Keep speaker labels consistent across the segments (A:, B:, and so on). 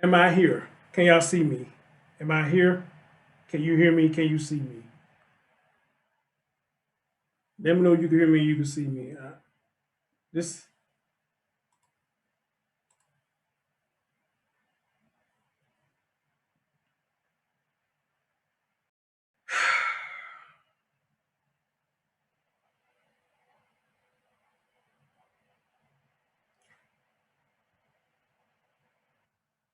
A: Am I here? Can y'all see me? Am I here? Can you hear me? Can you see me? Let me know you can hear me. You can see me. This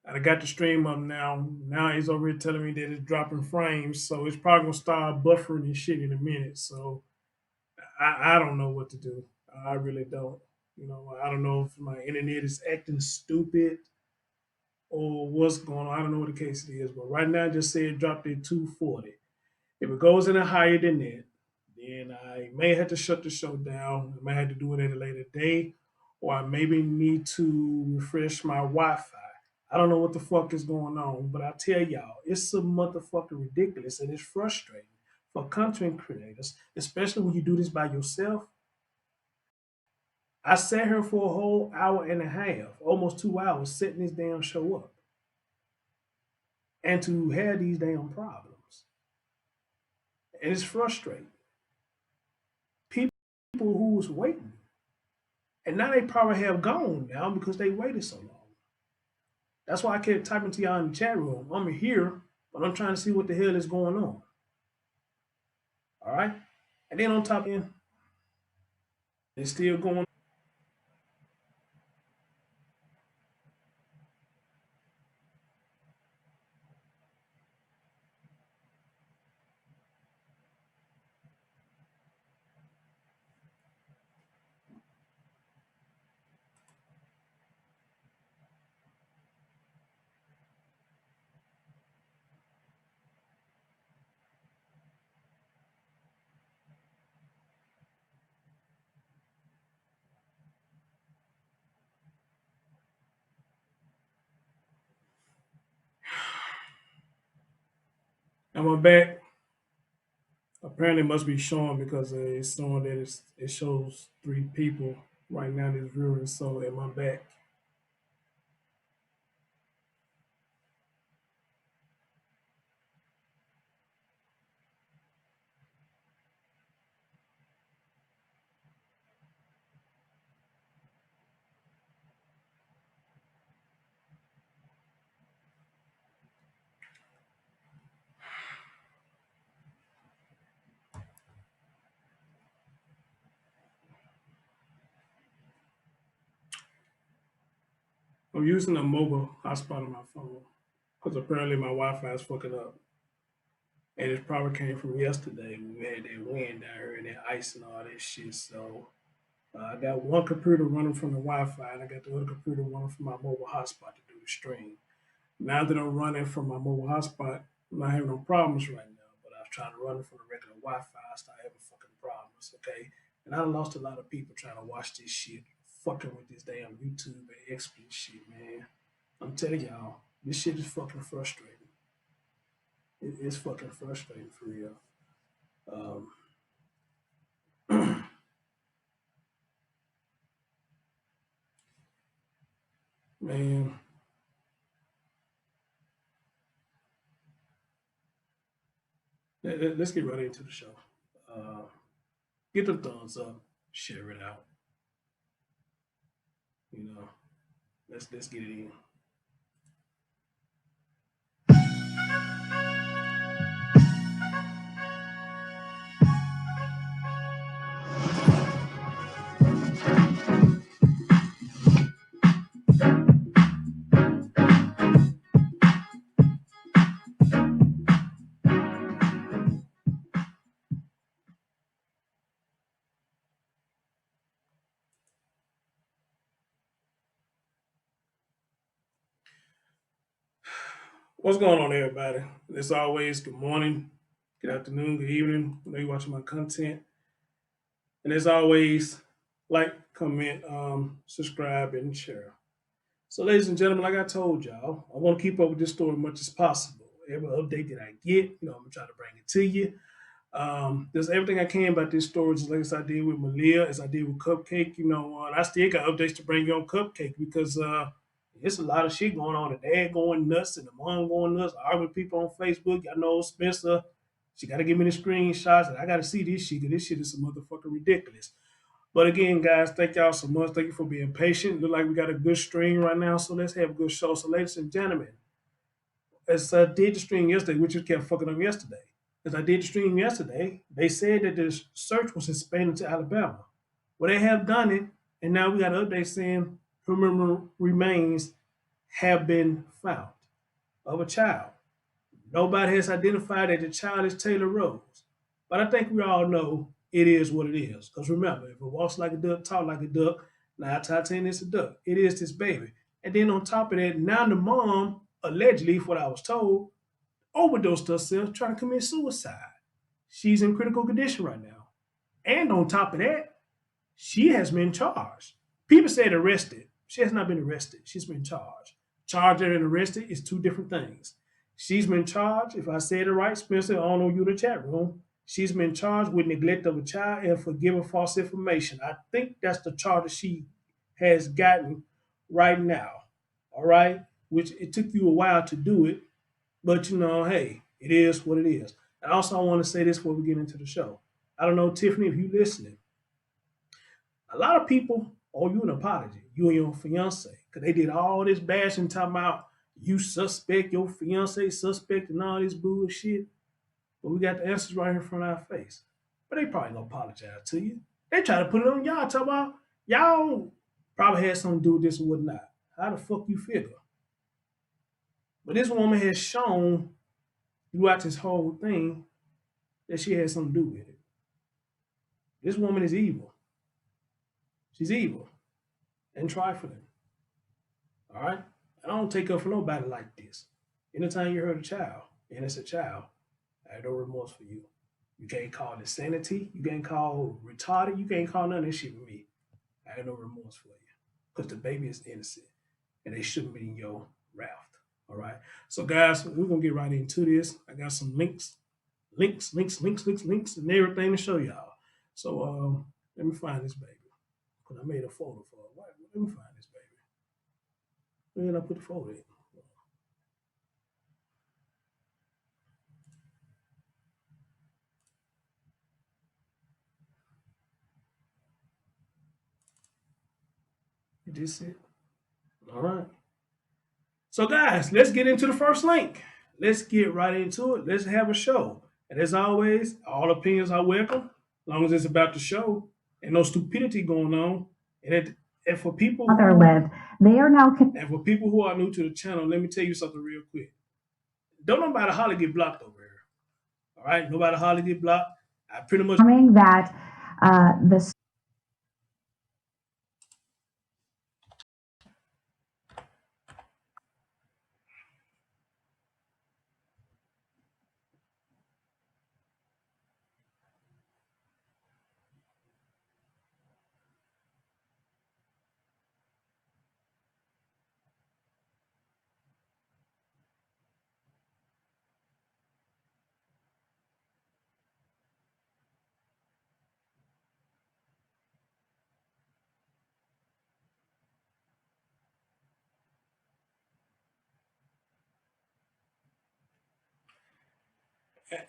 A: I got the stream up now. Now it's already telling me that it's dropping frames, so it's probably gonna start buffering and shit in a minute. So I don't know what to do. I really don't. I don't know if my internet is acting stupid or what's going on. I don't know what the case is, but right now, just say it dropped at 240. If it goes any higher than that, then I may have to shut the show down. I may have to do it at a later date, or I maybe need to refresh my Wi-Fi. I don't know what the fuck is going on, but I tell y'all, it's so motherfucking ridiculous and it's frustrating for content creators, especially when you do this by yourself. I sat here for a whole hour and a half, almost 2 hours, setting this damn show up, and to have these damn problems, and it's frustrating. People who was waiting. And now they probably have gone now because they waited so long. That's why I kept typing to y'all in the chat room. I'm here, but I'm trying to see what the hell is going on. All right. And then on top of it, it's still going. Am I back? Apparently, it must be showing because it's showing that it shows 3 people right now that's viewing. So, am I back? I'm using a mobile hotspot on my phone because apparently my Wi-Fi is fucking up. And it probably came from yesterday when we had that wind down here and that ice and all that shit. So I got one computer running from the Wi-Fi, and I got the other computer running from my mobile hotspot to do the stream. Now that I'm running from my mobile hotspot, I'm not having no problems right now. But I was trying to run it from the regular Wi-Fi, I started having fucking problems. Okay, and I lost a lot of people trying to watch this shit, fucking with this damn YouTube and expert shit, man. I'm telling y'all, this shit is fucking frustrating. It's fucking frustrating for real. Um, man, let's get right into the show. Uh, get the thumbs up, share it out. You know, let's get it in. What's going on, everybody? As always, good morning, good afternoon, good evening. I know you're watching my content, and as always, like, comment, subscribe, and share. So, ladies and gentlemen, like I told y'all, I want to keep up with this story as much as possible. Every update that I get, I'm gonna try to bring it to you. There's everything I can about this story, just like as I did with Malia, as I did with Cupcake. And I still got updates to bring you on Cupcake because It's a lot of shit going on. The dad going nuts and the mom going nuts, arguing with people on Facebook. I know Spencer, she got to give me the screenshots, and I got to see this shit because this shit is some motherfucking ridiculous. But again, guys, thank y'all so much. Thank you for being patient. Look like we got a good stream right now, so let's have a good show. So, ladies and gentlemen, as I did the stream yesterday, which just kept fucking up yesterday. As I did the stream yesterday, they said that the search was expanded to Alabama. Well, they have done it, and now we got an update saying human remains have been found of a child. Nobody has identified that the child is Taylor Rose. But I think we all know it is what it is. Because remember, if it walks like a duck, talk like a duck, now Titan is a duck. It is this baby. And then on top of that, now the mom, allegedly, for what I was told, overdosed herself trying to commit suicide. She's in critical condition right now. And on top of that, she has been charged. People said arrested. She has not been arrested. She's been charged. Charged and arrested is two different things. She's been charged, if I said it right, Spencer, I don't know you in the chat room. She's been charged with neglect of a child and for giving false information. I think that's the charge that she has gotten right now. All right? Which it took you a while to do it, but hey, it is what it is. And also, I want to say this before we get into the show. I don't know, Tiffany, if you listening, a lot of people owe you an apology, you and your fiance, because they did all this bashing, talking about you suspect, your fiance suspect, and all this bullshit. But we got the answers right here in front of our face. But they probably gonna apologize to you. They try to put it on y'all, talk about y'all probably had something to do with this or whatnot. How the fuck you figure? But this woman has shown throughout this whole thing that she had something to do with it. This woman is evil. She's evil and trifling. All right? I don't take up for nobody like this. Anytime you hurt a child, and it's a child, I have no remorse for you. You can't call it sanity. You can't call retarded. You can't call none of this shit with me. I have no remorse for you. Because the baby is innocent. And they shouldn't be in your raft. All right? So, guys, we're going to get right into this. I got some links, and everything to show y'all. So, let me find this baby. Because I made a folder for it. Let me find this baby. Where did I put the folder in? You just it? All right. So, guys, let's get into the first link. Let's get right into it. Let's have a show. And as always, all opinions are welcome, as long as it's about the show and no stupidity going on. And for people who live, they are now. And for people who are new to the channel, let me tell you something real quick. Don't nobody holler get blocked over here. All right, nobody holler get blocked. I pretty much that the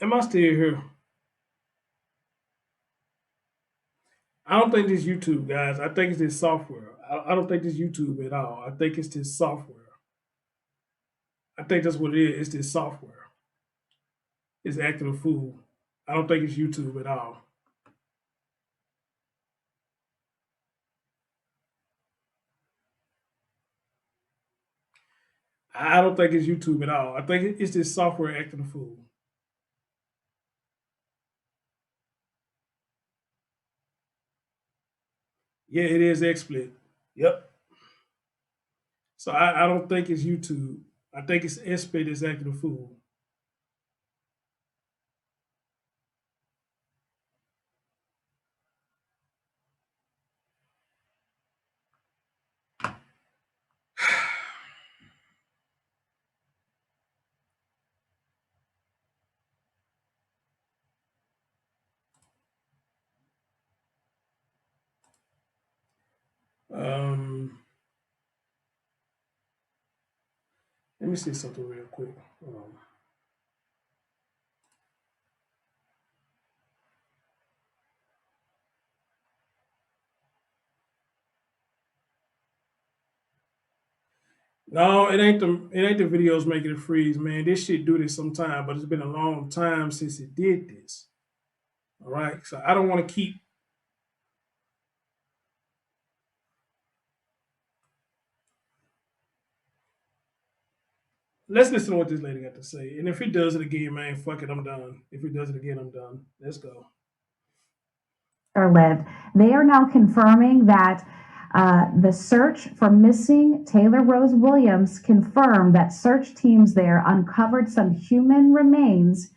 A: am I still here? I don't think this YouTube, guys. I think it's this software. I don't think this YouTube at all. I think it's this software. I think that's what it is. It's this software. It's acting a fool. I don't think it's YouTube at all. I don't think it's YouTube at all. I think it's this software acting a fool. Yeah, it is XSplit. Yep. So I don't think it's YouTube. I think it's XSplit is acting a fool. Um, me see something real quick. No, it ain't the videos making it freeze, man. This shit do this sometime, but it's been a long time since it did this. All right, so I don't want to keep. Let's listen to what this lady got to say, and if it does it again, man, fuck it, I'm done. If it does it again, I'm done. Let's go.
B: Lived. They are now confirming that the search for missing Taylor Rose Williams confirmed that search teams there uncovered some human remains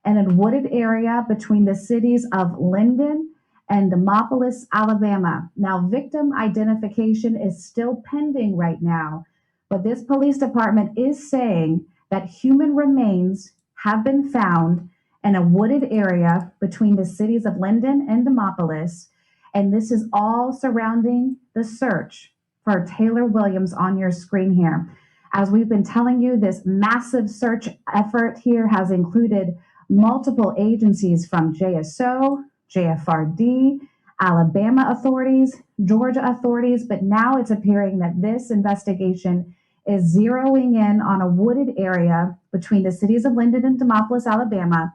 B: in a wooded area between the cities of Linden and Demopolis, Alabama. Now, victim identification is still pending right now, but this police department is saying that human remains have been found in a wooded area between the cities of Linden and Demopolis. And this is all surrounding the search for Taylor Williams on your screen here. As we've been telling you, this massive search effort here has included multiple agencies from JSO, JFRD, Alabama authorities, Georgia authorities, but now it's appearing that this investigation is zeroing in on a wooded area between the cities of Linden and Demopolis, Alabama.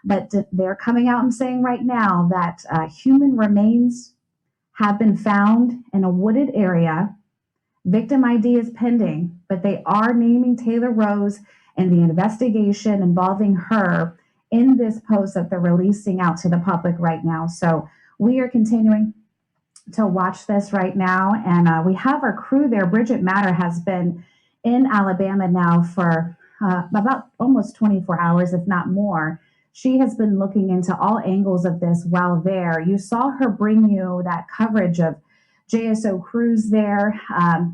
B: But they're coming out and saying right now that human remains have been found in a wooded area. Victim ID is pending, but they are naming Taylor Rose and the investigation involving her in this post that they're releasing out to the public right now. So we are continuing to watch this right now. And we have our crew there. Bridget Matter has been in Alabama now for about almost 24 hours, if not more. She has been looking into all angles of this while there. You saw her bring you that coverage of JSO crews there.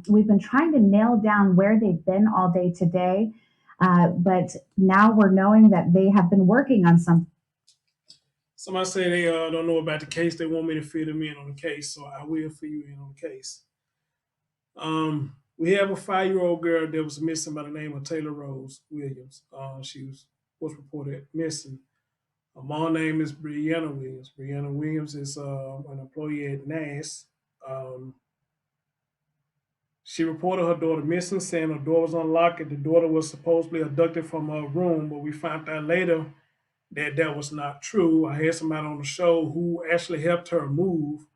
B: We've been trying to nail down where they've been all day today, but now we're knowing that they have been working on something.
A: Somebody say they don't know about the case. They want me to fill them in on the case, so I will fill you in on the case. We have a 5-year-old girl that was missing by the name of Taylor Rose Williams. She was reported missing. Her mom name is Brianna Williams. Brianna Williams is an employee at NAS. Um, she reported her daughter missing, saying her door was unlocked and the daughter was supposedly abducted from her room, but we found out later that that was not true. I had somebody on the show who actually helped her move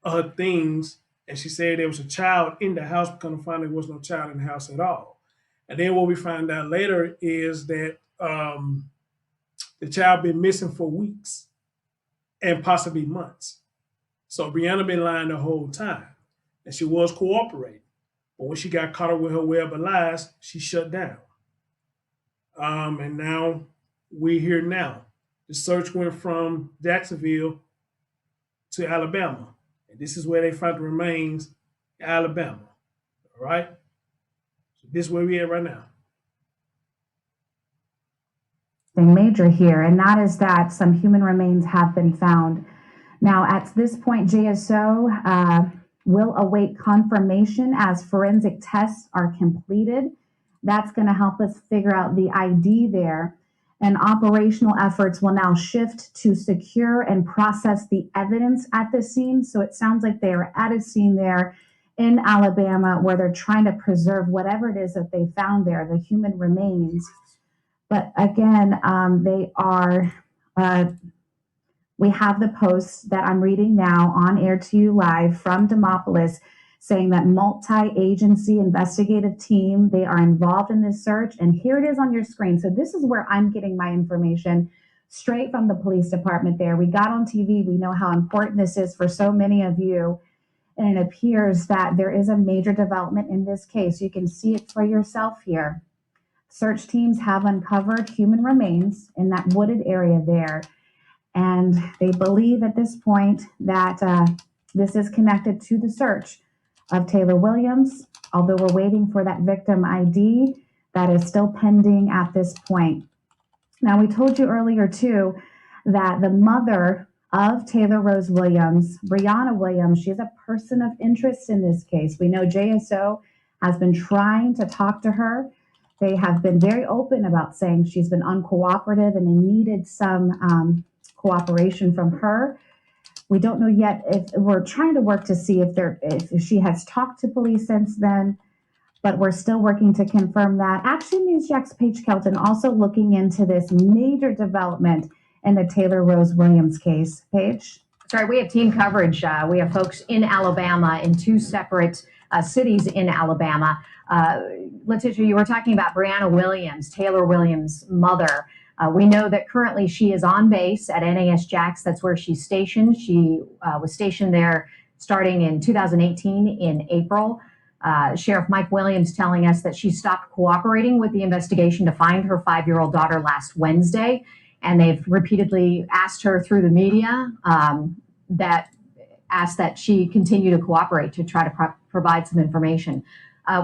A: her things, and she said there was a child in the house. We couldn't find there was no child in the house at all. And then what we find out later is that the child been missing for weeks and possibly months. So Brianna been lying the whole time, and she was cooperating. But when she got caught up with her web of lies, she shut down. And now we're here now. The search went from Jacksonville to Alabama. And this is where they found the remains in Alabama. All right? So this is where we at right now.
B: Major here, and that is that some human remains have been found. Now, at this point, JSO will await confirmation as forensic tests are completed. That's going to help us figure out the ID there. And operational efforts will now shift to secure and process the evidence at the scene. So it sounds like they are at a scene there in Alabama where they're trying to preserve whatever it is that they found there, the human remains. But again, they are, we have the posts that I'm reading now on air to you live from Demopolis saying that multi-agency investigative team, they are involved in this search. And here it is on your screen. So this is where I'm getting my information straight from the police department there. We got on TV. We know how important this is for so many of you. And it appears that there is a major development in this case. You can see it for yourself here. Search teams have uncovered human remains in that wooded area there. And they believe at this point that this is connected to the search of Taylor Williams, although we're waiting for that victim ID that is still pending at this point. Now, we told you earlier, too, that the mother of Taylor Rose Williams, Brianna Williams, she's a person of interest in this case. We know JSO has been trying to talk to her They have been very open about saying she's been uncooperative and they needed some cooperation from her. We don't know yet if we're trying to work to see if she has talked to police since then, but we're still working to confirm that. Action News Jack's Paige Kelton also looking into this major development in the Taylor Rose Williams case. Paige?
C: Sorry, we have team coverage. We have folks in Alabama, in two separate cities in Alabama. Letitia, you were talking about Brianna Williams, Taylor Williams' mother. We know that currently she is on base at NAS Jax. That's where she's stationed. She was stationed there starting in 2018 in April. Sheriff Mike Williams telling us that she stopped cooperating with the investigation to find her 5-year-old daughter last Wednesday. And they've repeatedly asked her through the media that she continue to cooperate to try to provide some information.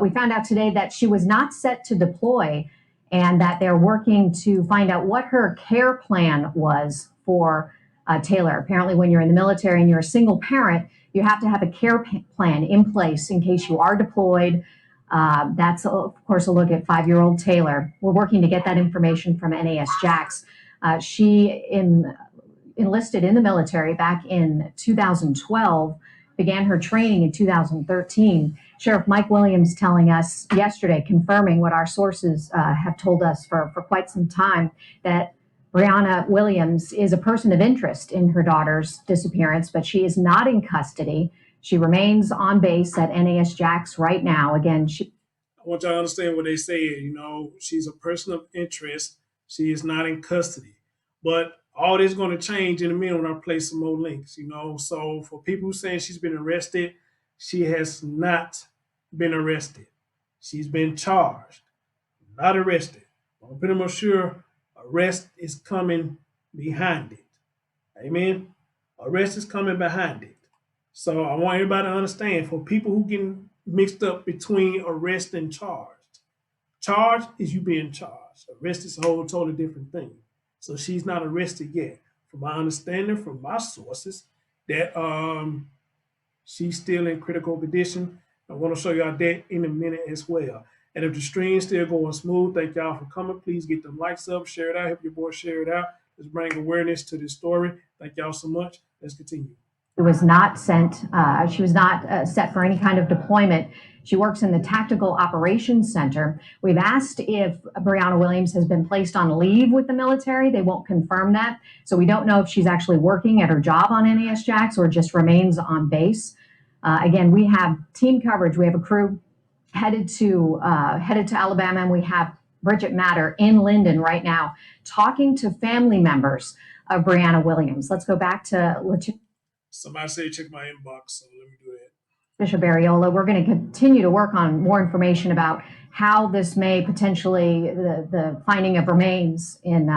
C: We found out today that she was not set to deploy and that they're working to find out what her care plan was for Taylor. Apparently, when you're in the military and you're a single parent, you have to have a care plan in place in case you are deployed. That's, of course, a look at 5-year-old Taylor. We're working to get that information from NAS Jax. She enlisted in the military back in 2012, began her training in 2013. Sheriff Mike Williams telling us yesterday, confirming what our sources have told us for quite some time, that Brianna Williams is a person of interest in her daughter's disappearance, but she is not in custody. She remains on base at NAS Jax right now. Again,
A: I want y'all to understand what they say. She's a person of interest. She is not in custody. But all this is going to change in a minute when I play some more links. So for people who saying she's been arrested, she has not been arrested. She's been charged, not arrested. I'm pretty much sure arrest is coming behind it. Amen. Arrest is coming behind it. So I want everybody to understand, for people who get mixed up between arrest and charged. Charge is you being charged. Arrest is a whole totally different thing. So she's not arrested yet. From my understanding, from my sources, that she's still in critical condition. I want to show y'all that in a minute as well. And if the stream's still going smooth, thank y'all for coming. Please get them likes up, share it out, help your boy share it out. Let's bring awareness to this story. Thank y'all so much. Let's continue.
C: It was not sent. She was not set for any kind of deployment. She works in the Tactical Operations Center. We've asked if Brianna Williams has been placed on leave with the military. They won't confirm that. So we don't know if she's actually working at her job on NAS Jax or just remains on base. Again, we have team coverage. We have a crew headed to Alabama, and we have Bridget Matter in Linden right now talking to family members of Brianna Williams. Let's go back to
A: Somebody say check my inbox, so let me do that.
C: Bishop Ariola. We're going to continue to work on more information about how this may potentially, the finding of remains in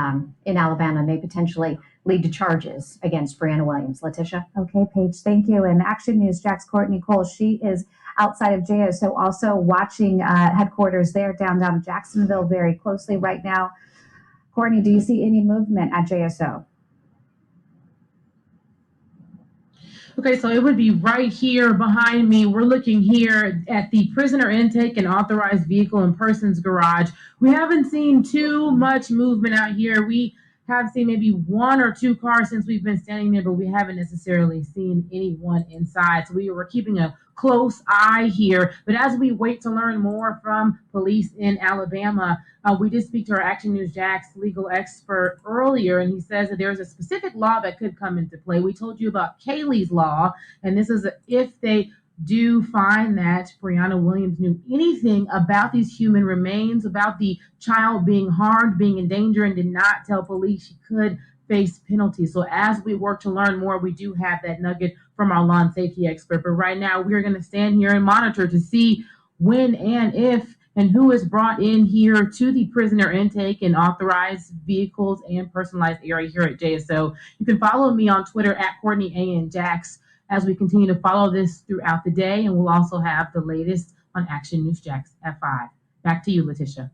C: Alabama may potentially lead to charges against Brianna Williams. Letitia?
B: Okay, Paige, thank you. And Action News Jack's Courtney Cole, she is outside of JSO, also watching headquarters there down in Jacksonville very closely right now. Courtney, do you see any movement at JSO?
D: Okay, so it would be right here behind me. We're looking here at the prisoner intake and authorized vehicle and persons garage. We haven't seen too much movement out here. We have seen maybe 1 or 2 cars since we've been standing there, but we haven't necessarily seen anyone inside. So we were keeping a close eye here. But as we wait to learn more from police in Alabama, we did speak to our Action News Jax legal expert earlier, and he says that there's a specific law that could come into play. We told you about Kaylee's law, and this is if they do find that Brianna Williams knew anything about these human remains, about the child being harmed, being in danger, and did not tell police, she could face penalties. So as we work to learn more, we do have that nugget from our law and safety expert. But right now, we're going to stand here and monitor to see when and if and who is brought in here to the prisoner intake and authorized vehicles and personalized area here at JSO. You can follow me on Twitter at Courtney A.N. Jax as we continue to follow this throughout the day, and we'll also have the latest on Action News Jax at 5. Back to you, Letitia.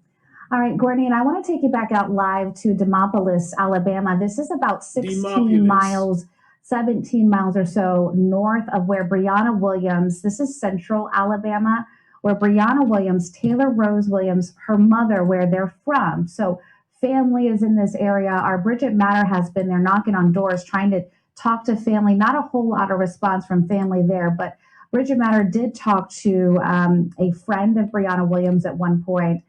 B: All right, Courtney, and I want to take you back out live to Demopolis, Alabama. This is about 17 miles or so north of where Brianna Williams, this is central Alabama, where Brianna Williams, Taylor Rose Williams, her mother, where they're from. So family is in this area. Our Bridget Matter has been there knocking on doors, trying to talk to family. Not a whole lot of response from family there, but Bridget Matter did talk to a friend of Brianna Williams at one point,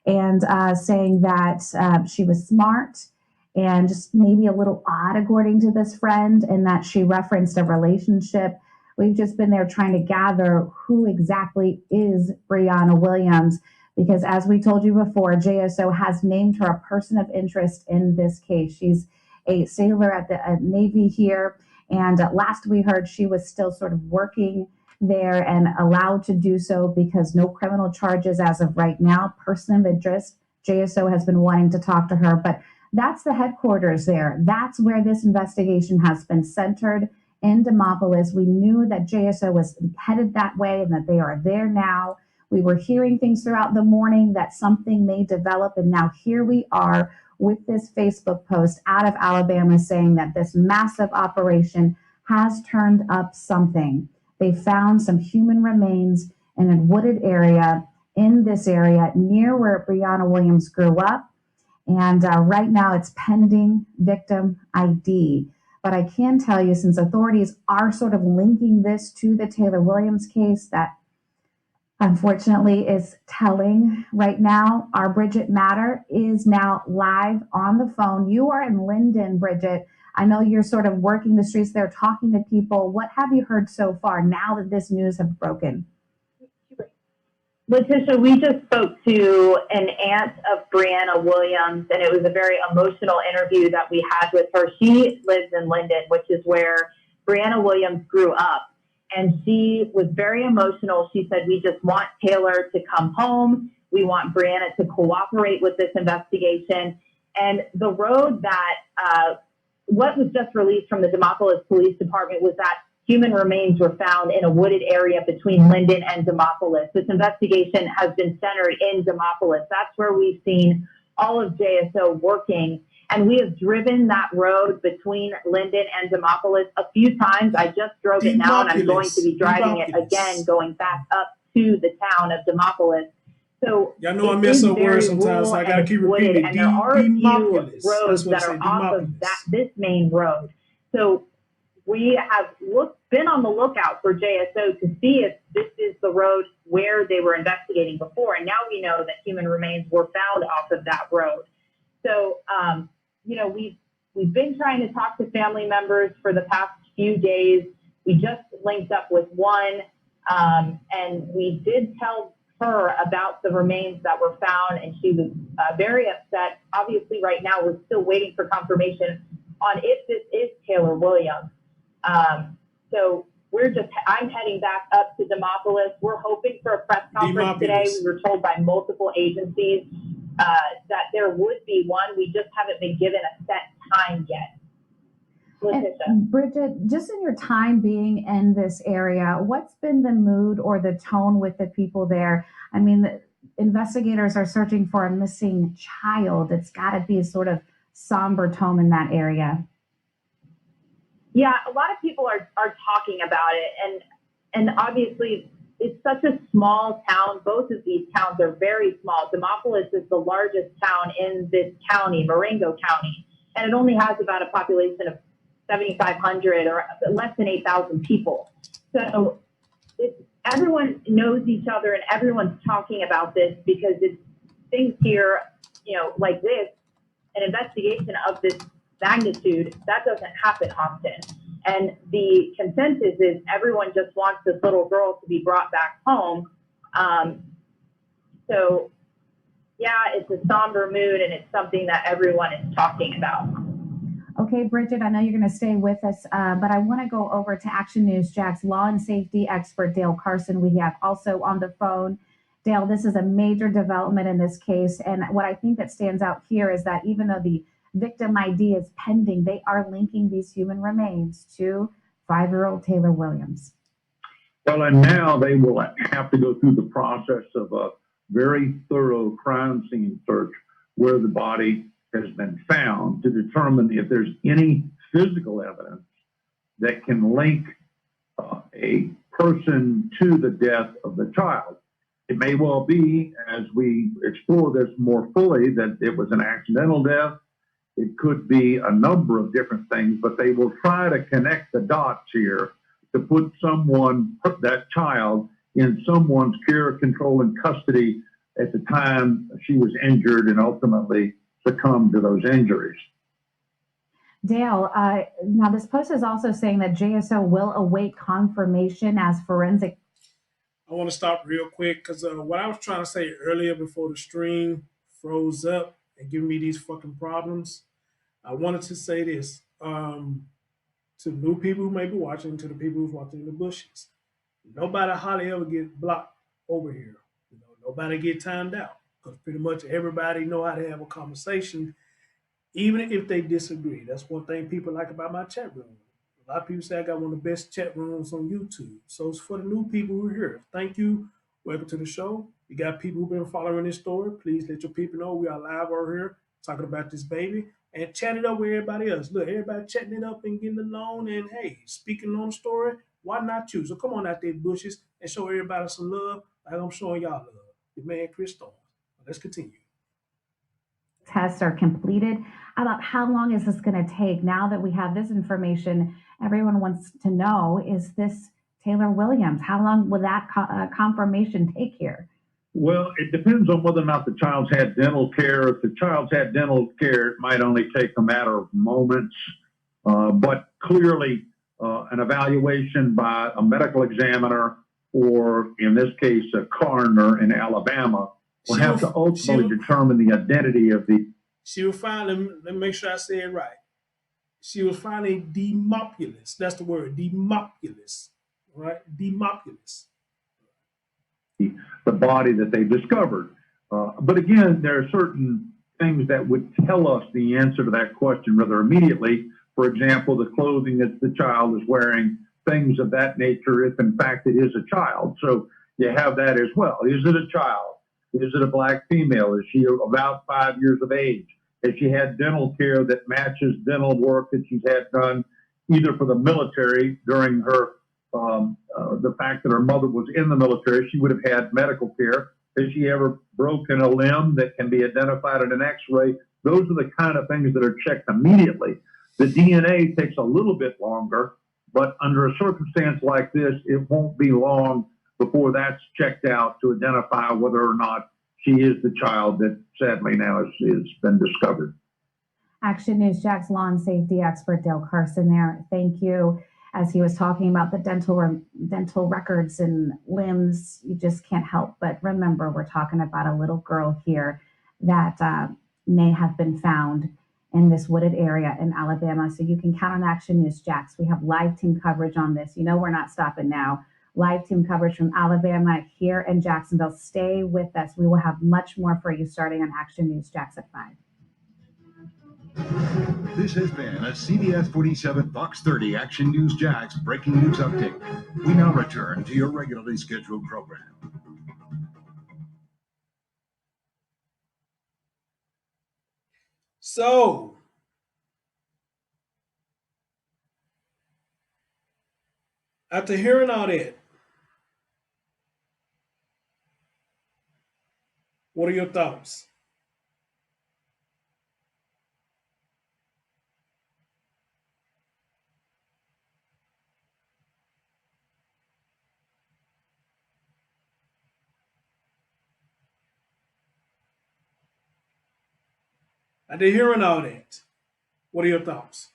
B: and saying that she was smart and just maybe a little odd, according to this friend, and that she referenced a relationship. We've just been there trying to gather who exactly is Brianna Williams, because as we told you before, JSO has named her a person of interest in this case. She's a sailor at the Navy here, and last we heard she was still sort of working there and allowed to do so because no criminal charges as of right now. Person of interest, JSO has been wanting to talk to her, but that's the headquarters there. That's where this investigation has been centered, in Demopolis. We knew that JSO was headed that way and that they are there now. We were hearing things throughout the morning that something may develop, and now here we are with this Facebook post out of Alabama saying that this massive operation has turned up something. They found some human remains in a wooded area in this area near where Brianna Williams grew up. And right now it's pending victim ID. But I can tell you, since authorities are sort of linking this to the Taylor Williams case, that unfortunately is telling right now. Our Bridget Matter is now live on the phone. You are in Linden, Bridget. I know you're sort of working the streets there, talking to people. What have you heard so far now that this news has broken?
E: Letitia, we just spoke to an aunt of Brianna Williams, and it was a very emotional interview that we had with her. She lives in Linden, which is where Brianna Williams grew up, and she was very emotional. She said, "We just want Taylor to come home. We want Brianna to cooperate with this investigation." And the road that what was just released from the Demopolis Police Department was that human remains were found in a wooded area between Linden and Demopolis. This investigation has been centered in Demopolis. That's where we've seen all of JSO working. And we have driven that road between Linden and Demopolis a few times. I just drove it now, and I'm going to be driving it again, going back up to the town of Demopolis. So
A: y'all know I mess up words sometimes, so I gotta keep repeating it.
E: And there are a few
A: Demopolis.
E: roads that are off of this main road. So we have been on the lookout for JSO to see if this is the road where they were investigating before. And now we know that human remains were found off of that road. So, you know, we've been trying to talk to family members for the past few days. We just linked up with one, and we did tell her about the remains that were found, and she was very upset. Obviously, right now, we're still waiting for confirmation on if this is Taylor Williams. So I'm heading back up to Demopolis. We're hoping for a press conference today. We were told by multiple agencies that there would be one. We just haven't been given a set time yet.
B: And Bridget, just in your time being in this area, what's been the mood or the tone with the people there? I mean, the investigators are searching for a missing child. It's got to be a sort of somber tone in that area.
E: Yeah, a lot of people are talking about it, and obviously it's such a small town. Both of these towns are very small. Demopolis is the largest town in this county, Marengo County, and it only has about a population of 7,500 or less than 8,000 people. So everyone knows each other, and everyone's talking about this because it's things here, you know, like this, an investigation of this magnitude, that doesn't happen often. And the consensus is everyone just wants this little girl to be brought back home. So yeah, it's a somber mood, and it's something that everyone is talking about.
B: Okay, Bridget, I know you're going to stay with us, but I want to go over to Action News Jack's law and safety expert, Dale Carson. We have also on the phone. Dale, this is a major development in this case. And what I think that stands out here is that even though the victim ID is pending, they are linking these human remains to 5-year-old Taylor Williams.
F: Well, and now they will have to go through the process of a very thorough crime scene search where the body has been found to determine if there's any physical evidence that can link a person to the death of the child. It may well be, as we explore this more fully, that it was an accidental death. It could be a number of different things, but they will try to connect the dots here to put that child, in someone's care, control, and custody at the time she was injured and ultimately succumbed to those injuries.
B: Dale, now this post is also saying that JSO will await confirmation as forensic.
A: I want to stop real quick because what I was trying to say earlier before the stream froze up and giving me these fucking problems, I wanted to say this to new people who may be watching, to the people who's watching in the bushes. Nobody hardly ever get blocked over here. You know, nobody get timed out because pretty much everybody know how to have a conversation, even if they disagree. That's one thing people like about my chat room. A lot of people say I got one of the best chat rooms on YouTube. So it's for the new people who are here. Thank you. Welcome to the show. You got people who've been following this story. Please let your people know we are live over here talking about this baby and chat it up with everybody else. Look, everybody chatting it up and getting along and hey, speaking on the story. Why not you? So come on out there, bushes, and show everybody some love like I'm showing y'all love. Your man Chris Storm. Let's continue.
B: Tests are completed. About how long is this going to take? Now that we have this information, everyone wants to know, is this Taylor Williams? How long will that confirmation take here?
F: Well, it depends on whether or not the child's had dental care. If the child's had dental care, it might only take a matter of moments. But clearly, an evaluation by a medical examiner, or in this case, a coroner in Alabama, will have to ultimately determine the identity of the.
A: She was finally, let me make sure I say it right. She was finally demopulous. That's the word, demopulous, right? Demopulous.
F: The body that they discovered. But again, there are certain things that would tell us the answer to that question rather immediately. For example, the clothing that the child is wearing, things of that nature, if in fact it is a child. So you have that as well. Is it a child? Is it a black female? Is she about 5 years of age? Has she had dental care that matches dental work that she's had done either for the military during her, the fact that her mother was in the military, she would have had medical care. Has she ever broken a limb that can be identified in an x-ray? Those are the kind of things that are checked immediately. The DNA takes a little bit longer, but under a circumstance like this, it won't be long before that's checked out to identify whether or not she is the child that sadly now has been discovered.
B: Action News Jack's lawn safety expert Dale Carson there. Thank you. As he was talking about the dental records and limbs, you just can't help but remember we're talking about a little girl here that may have been found in this wooded area in Alabama. So you can count on Action News Jax. We have live team coverage on this. You know we're not stopping now. Live team coverage from Alabama here in Jacksonville. Stay with us. We will have much more for you starting on Action News Jax at 5.
G: This has been a CBS 47 Fox 30 Action News Jax breaking news update. We now return to your regularly scheduled program.
A: So, after hearing all that, what are your thoughts? After hearing all that, what are your thoughts?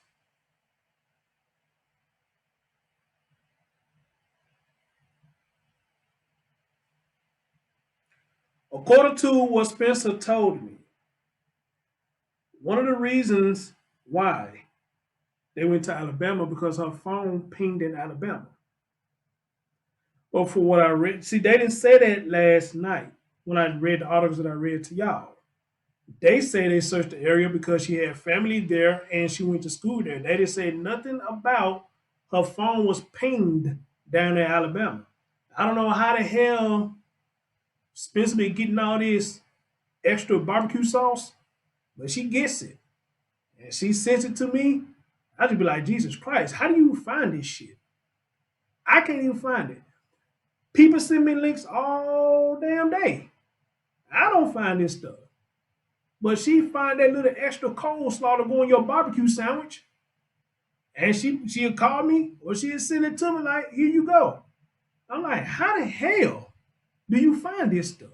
A: According to what Spencer told me, one of the reasons why they went to Alabama because her phone pinged in Alabama. But for what I read, see, they didn't say that last night when I read the articles that I read to y'all. They say they searched the area because she had family there and she went to school there. They didn't say nothing about her phone was pinged down in Alabama. I don't know how the hell Spencer be getting all this extra barbecue sauce, but she gets it. And she sends it to me. I just be like, Jesus Christ, how do you find this shit? I can't even find it. People send me links all damn day. I don't find this stuff. But she find that little extra coleslaw to go in your barbecue sandwich. And she'll call me or she'll send it to me like, here you go. I'm like, how the hell do you find this stuff?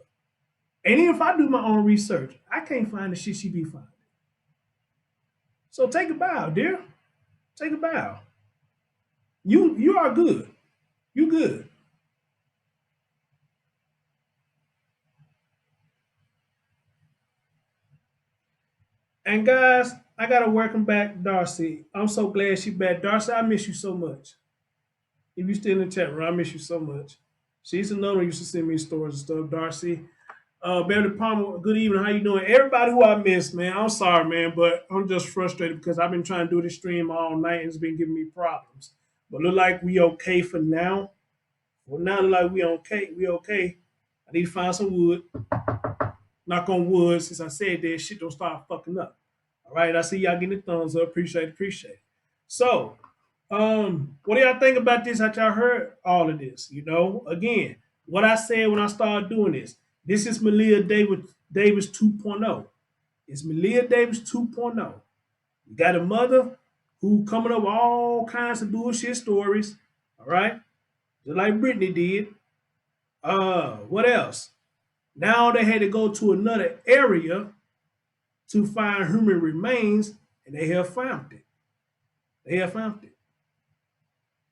A: And even if I do my own research, I can't find the shit she be finding. So take a bow, dear. Take a bow. You are good. You good. And guys, I gotta welcome back Darcy. I'm so glad she's back. Darcy, I miss you so much. If you still in the chat room, I miss you so much. She's another one who used to send me stories and stuff. Darcy. Beverly Palmer, good evening. How you doing? Everybody who I missed, man. I'm sorry, man, but I'm just frustrated because I've been trying to do this stream all night and it's been giving me problems. But look like we okay for now. Well, now look like we okay. We okay. I need to find some wood. Knock on wood. Since I said that, shit don't start fucking up. All right. I see y'all getting the thumbs up. Appreciate it. Appreciate it. So, what do y'all think about this? How y'all heard all of this? You know, again, what I said when I started doing this. This is Malia Davis 2.0. It's Malia Davis 2.0. You got a mother who coming up with all kinds of bullshit stories. All right, just like Brittany did. What else? Now they had to go to another area to find human remains, and they have found it. They have found it.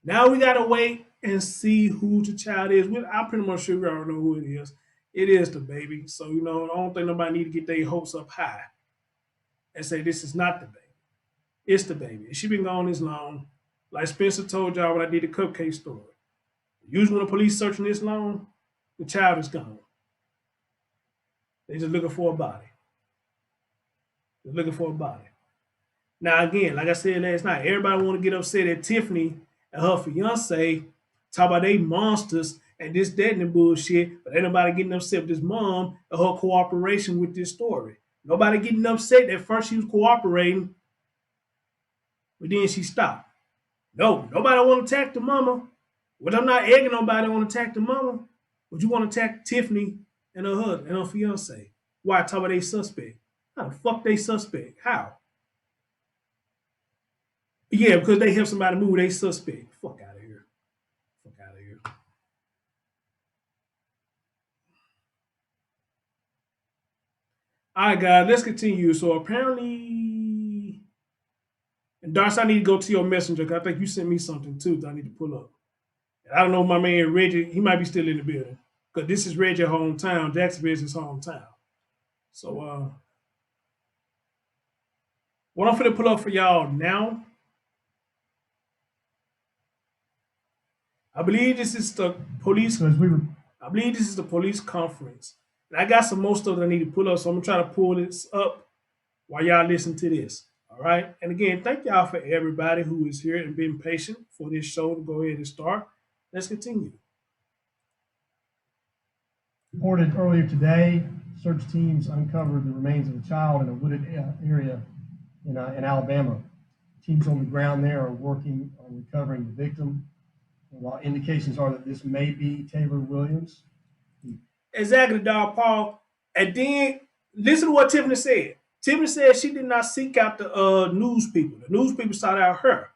A: Now we gotta wait and see who the child is. I'm pretty much sure we already know who it is. It is the baby. So, you know, I don't think nobody need to get their hopes up high and say this is not the baby. It's the baby. She been gone this long. Like Spencer told y'all when I did the cupcake story. Usually when the police searching this long, the child is gone. They just looking for a body. They're looking for a body. Now again, like I said last night, everybody want to get upset at Tiffany and her fiance, talk about they monsters and this, that, and bullshit, but ain't nobody getting upset with this mom and her cooperation with this story. Nobody getting upset that first she was cooperating, but then she stopped. No, nobody want to attack the mama. But I'm not egging nobody want to attack the mama, but you want to attack Tiffany and her husband and her fiance. Why? Talk about they suspect. How the fuck they suspect? How? Yeah, because they help somebody move, they suspect. Fuck out of here. Fuck out of here. All right, guys, let's continue. So apparently, and Darcy, I need to go to your messenger because I think you sent me something too that I need to pull up. I don't know my man Reggie. He might be still in the building because this is Reggie's hometown. Jacksonville is his hometown. So what I'm finna pull up for y'all now, I believe this is the police. I believe this is the police conference. And I got some more stuff that I need to pull up, so I'm gonna try to pull this up while y'all listen to this. All right. And again, thank y'all for everybody who is here and being patient for this show to go ahead and start. Let's continue.
H: Reported earlier today, search teams uncovered the remains of a child in a wooded area in Alabama. Teams on the ground there are working on recovering the victim. And while indications are that this may be Taylor Williams.
A: Exactly, dog, Paul. And then listen to what Tiffany said. Tiffany said she did not seek out the news people. The news people sought out her.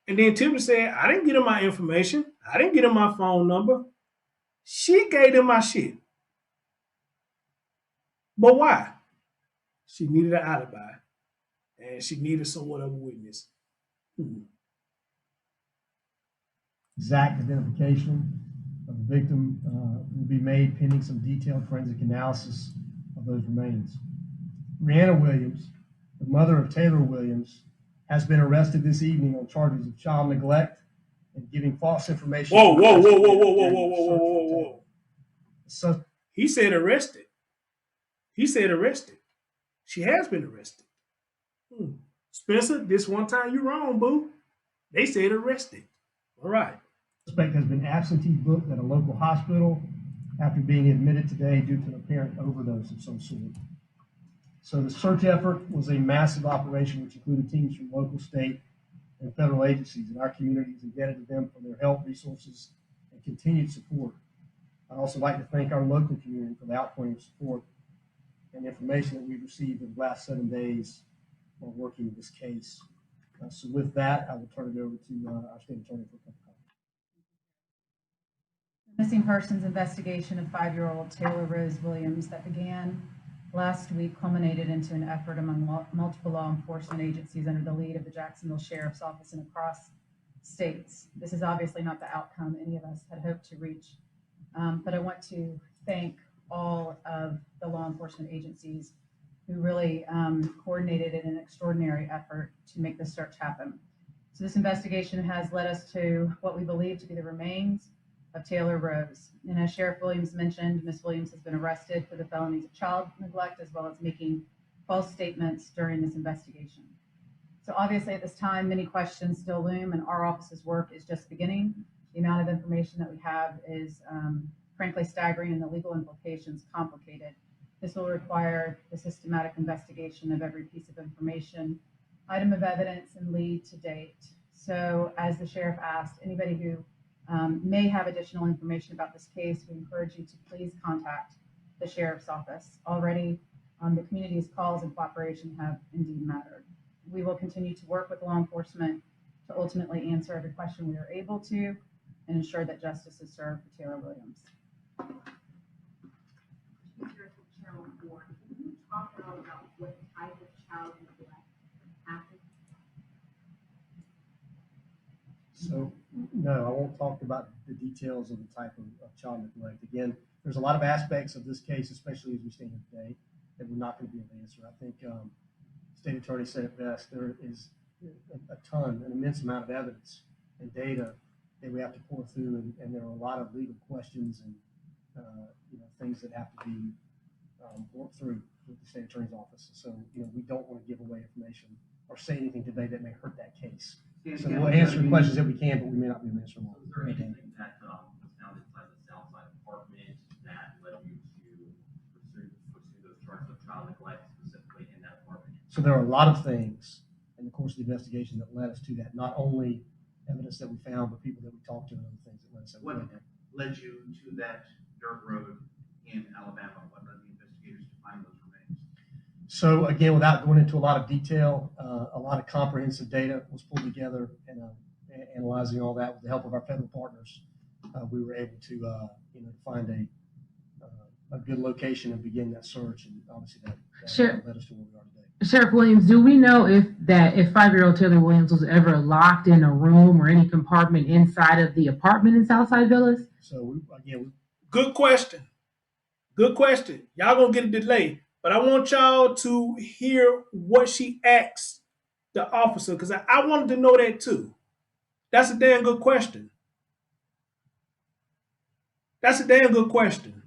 A: And then Tiffany said, I didn't get her my information. I didn't get her my phone number. She gave them my shit. But why? She needed an alibi. And she needed somewhat of a witness.
H: Exact identification of the victim will be made pending some detailed forensic analysis of those remains. Brianna Williams, the mother of Taylor Williams, has been arrested this evening on charges of child neglect and giving false information.
A: Whoa. So he said arrested. He said arrested. She has been arrested. Spencer, this one time you're wrong, boo. They said arrested. All right.
H: Suspect has been absentee booked at a local hospital after being admitted today due to an apparent overdose of some sort. So the search effort was a massive operation which included teams from local, state, and federal agencies, and our community is indebted to them for their help, resources, and continued support. I'd also like to thank our local community for the outpouring of support and information that we've received in the last 7 days while working this case. So with that, I will turn it over to our state attorney for a couple comments.
I: Missing persons investigation of 5-year-old Taylor Rose Williams that began last week culminated into an effort among multiple law enforcement agencies under the lead of the Jacksonville Sheriff's Office and across states. This is obviously not the outcome any of us had hoped to reach, but I want to thank all of the law enforcement agencies who really coordinated in an extraordinary effort to make this search happen. So this investigation has led us to what we believe to be the remains of Taylor Rose. And as Sheriff Williams mentioned, Ms. Williams has been arrested for the felonies of child neglect as well as making false statements during this investigation. So obviously at this time, many questions still loom and our office's work is just beginning. The amount of information that we have is frankly staggering and the legal implications complicated. This will require the systematic investigation of every piece of information, item of evidence, and lead to date. So as the sheriff asked, anybody who may have additional information about this case, we encourage you to please contact the sheriff's office. Already, the community's calls and cooperation have indeed mattered. We will continue to work with law enforcement to ultimately answer every question we are able to and ensure that justice is served for Taylor Williams.
J: Can you talk at all about what type of child neglect happened?
H: So, no, I won't talk about the details of the type of child neglect. Again, there's a lot of aspects of this case, especially as we stand here today, that we're not going to be able to answer. I think State Attorney said it best. There is an immense amount of evidence and data that we have to pour through, and there are a lot of legal questions and things that have to be worked through with the State Attorney's office. So, we don't want to give away information or say anything today that may hurt that case. So we'll answer questions that we can, but we may not be able to answer them all.
K: Was there anything that was found inside the Southside apartment that led you to pursue those charges of child neglect specifically in that apartment?
H: So there are a lot of things in the course of the investigation that led us to that. Not only evidence that we found, but people that we talked to and other things that led us to that.
K: What led you to that dirt road in Alabama? What led the investigators to find those remains?
H: So again, without going into a lot of detail, a lot of comprehensive data was pulled together, and analyzing all that with the help of our federal partners, we were able to find a good location and begin that search, and obviously that led us to where we are today.
D: Sheriff Williams, do we know if 5-year-old Taylor Williams was ever locked in a room or any compartment inside of the apartment in Southside Villas?
H: So
A: good question. Good question. Y'all gonna get a delay, but I want y'all to hear what she asked the officer, because I wanted to know that too. That's a damn good question. That's a damn good question.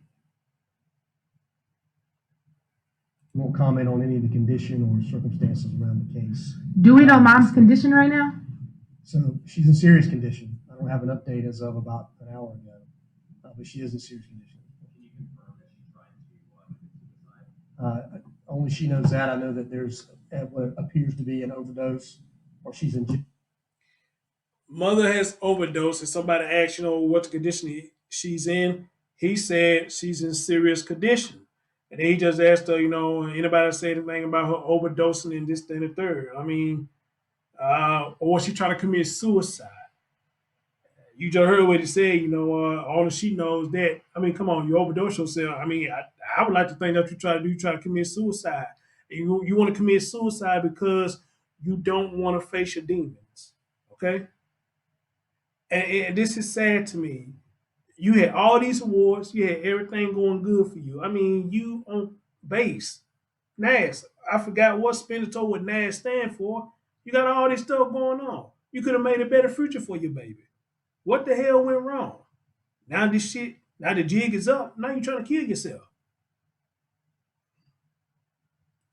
H: I won't comment on any of the condition or circumstances around the case.
D: Do we know mom's condition right now?
H: So she's in serious condition. I don't have an update as of about an hour ago, but she is in serious condition.
K: Can you confirm that she tried to commit suicide?
H: Only she knows that. I know that there's what appears to be an overdose, or she's in.
A: Mother has overdosed, and somebody asked, what the condition she's in. He said she's in serious condition. And then he just asked her, anybody say anything about her overdosing and this, that, and the third. I mean, or she trying to commit suicide. You just heard what he said, all she knows that. I mean, come on, you overdose yourself. I mean, I would like to think that you try to commit suicide. You want to commit suicide because you don't want to face your demons, okay? And this is sad to me. You had all these awards. You had everything going good for you. I mean, you on base. NAS. I forgot what Spinator what NAS stand for. You got all this stuff going on. You could have made a better future for your baby. What the hell went wrong? Now the jig is up. Now you're trying to kill yourself.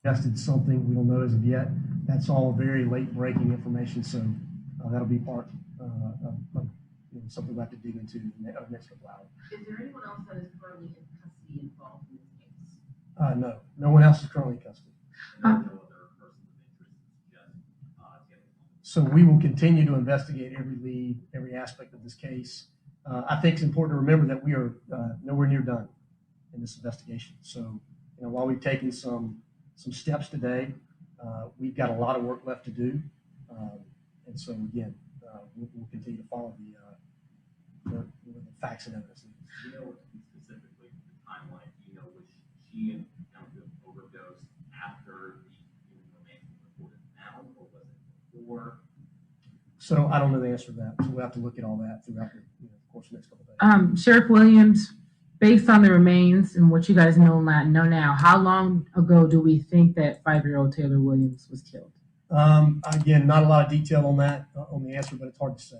H: Tested something we don't know as of yet. That's all very late breaking information. So that'll be part of something we'll have to dig into in the next couple hours.
J: Is there anyone else that is currently in custody involved in this case?
H: No, no one else is currently in custody. So we will continue to investigate every lead, every aspect of this case, I think it's important to remember that we are nowhere near done in this investigation. So, while we've taken some steps today, we've got a lot of work left to do. And so, again, we'll continue to follow the facts and evidence.
K: Do you know specifically the timeline? Do you know which she encountered overdose after the human remains were reported found, or was it before?
H: So I don't know the answer to that. So we'll have to look at all that throughout the course of the next couple of days.
D: Sheriff Williams, based on the remains and what you guys know now, how long ago do we think that 5-year-old Taylor Williams was killed?
H: Again, not a lot of detail on that, on the answer, but it's hard to say.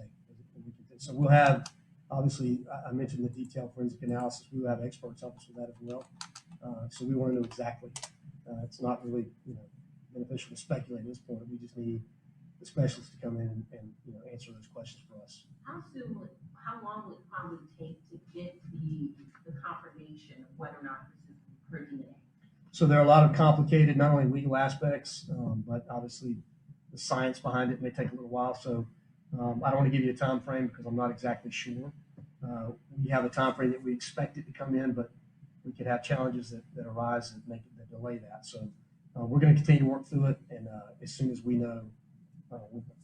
H: So we'll have, obviously, I mentioned the detailed forensic analysis. We will have experts help us with that as well. So we want to know exactly. It's not really, beneficial to speculate at this point. We just need the specialists to come in and answer those questions for us.
J: How long would it probably take to get the confirmation of whether or not this is her DNA?
H: So there are a lot of complicated, not only legal aspects, but obviously the science behind it may take a little while. So I don't want to give you a time frame because I'm not exactly sure. We have a time frame that we expect it to come in, but we could have challenges that arise that delay that. So we're going to continue to work through it, and as soon as we know,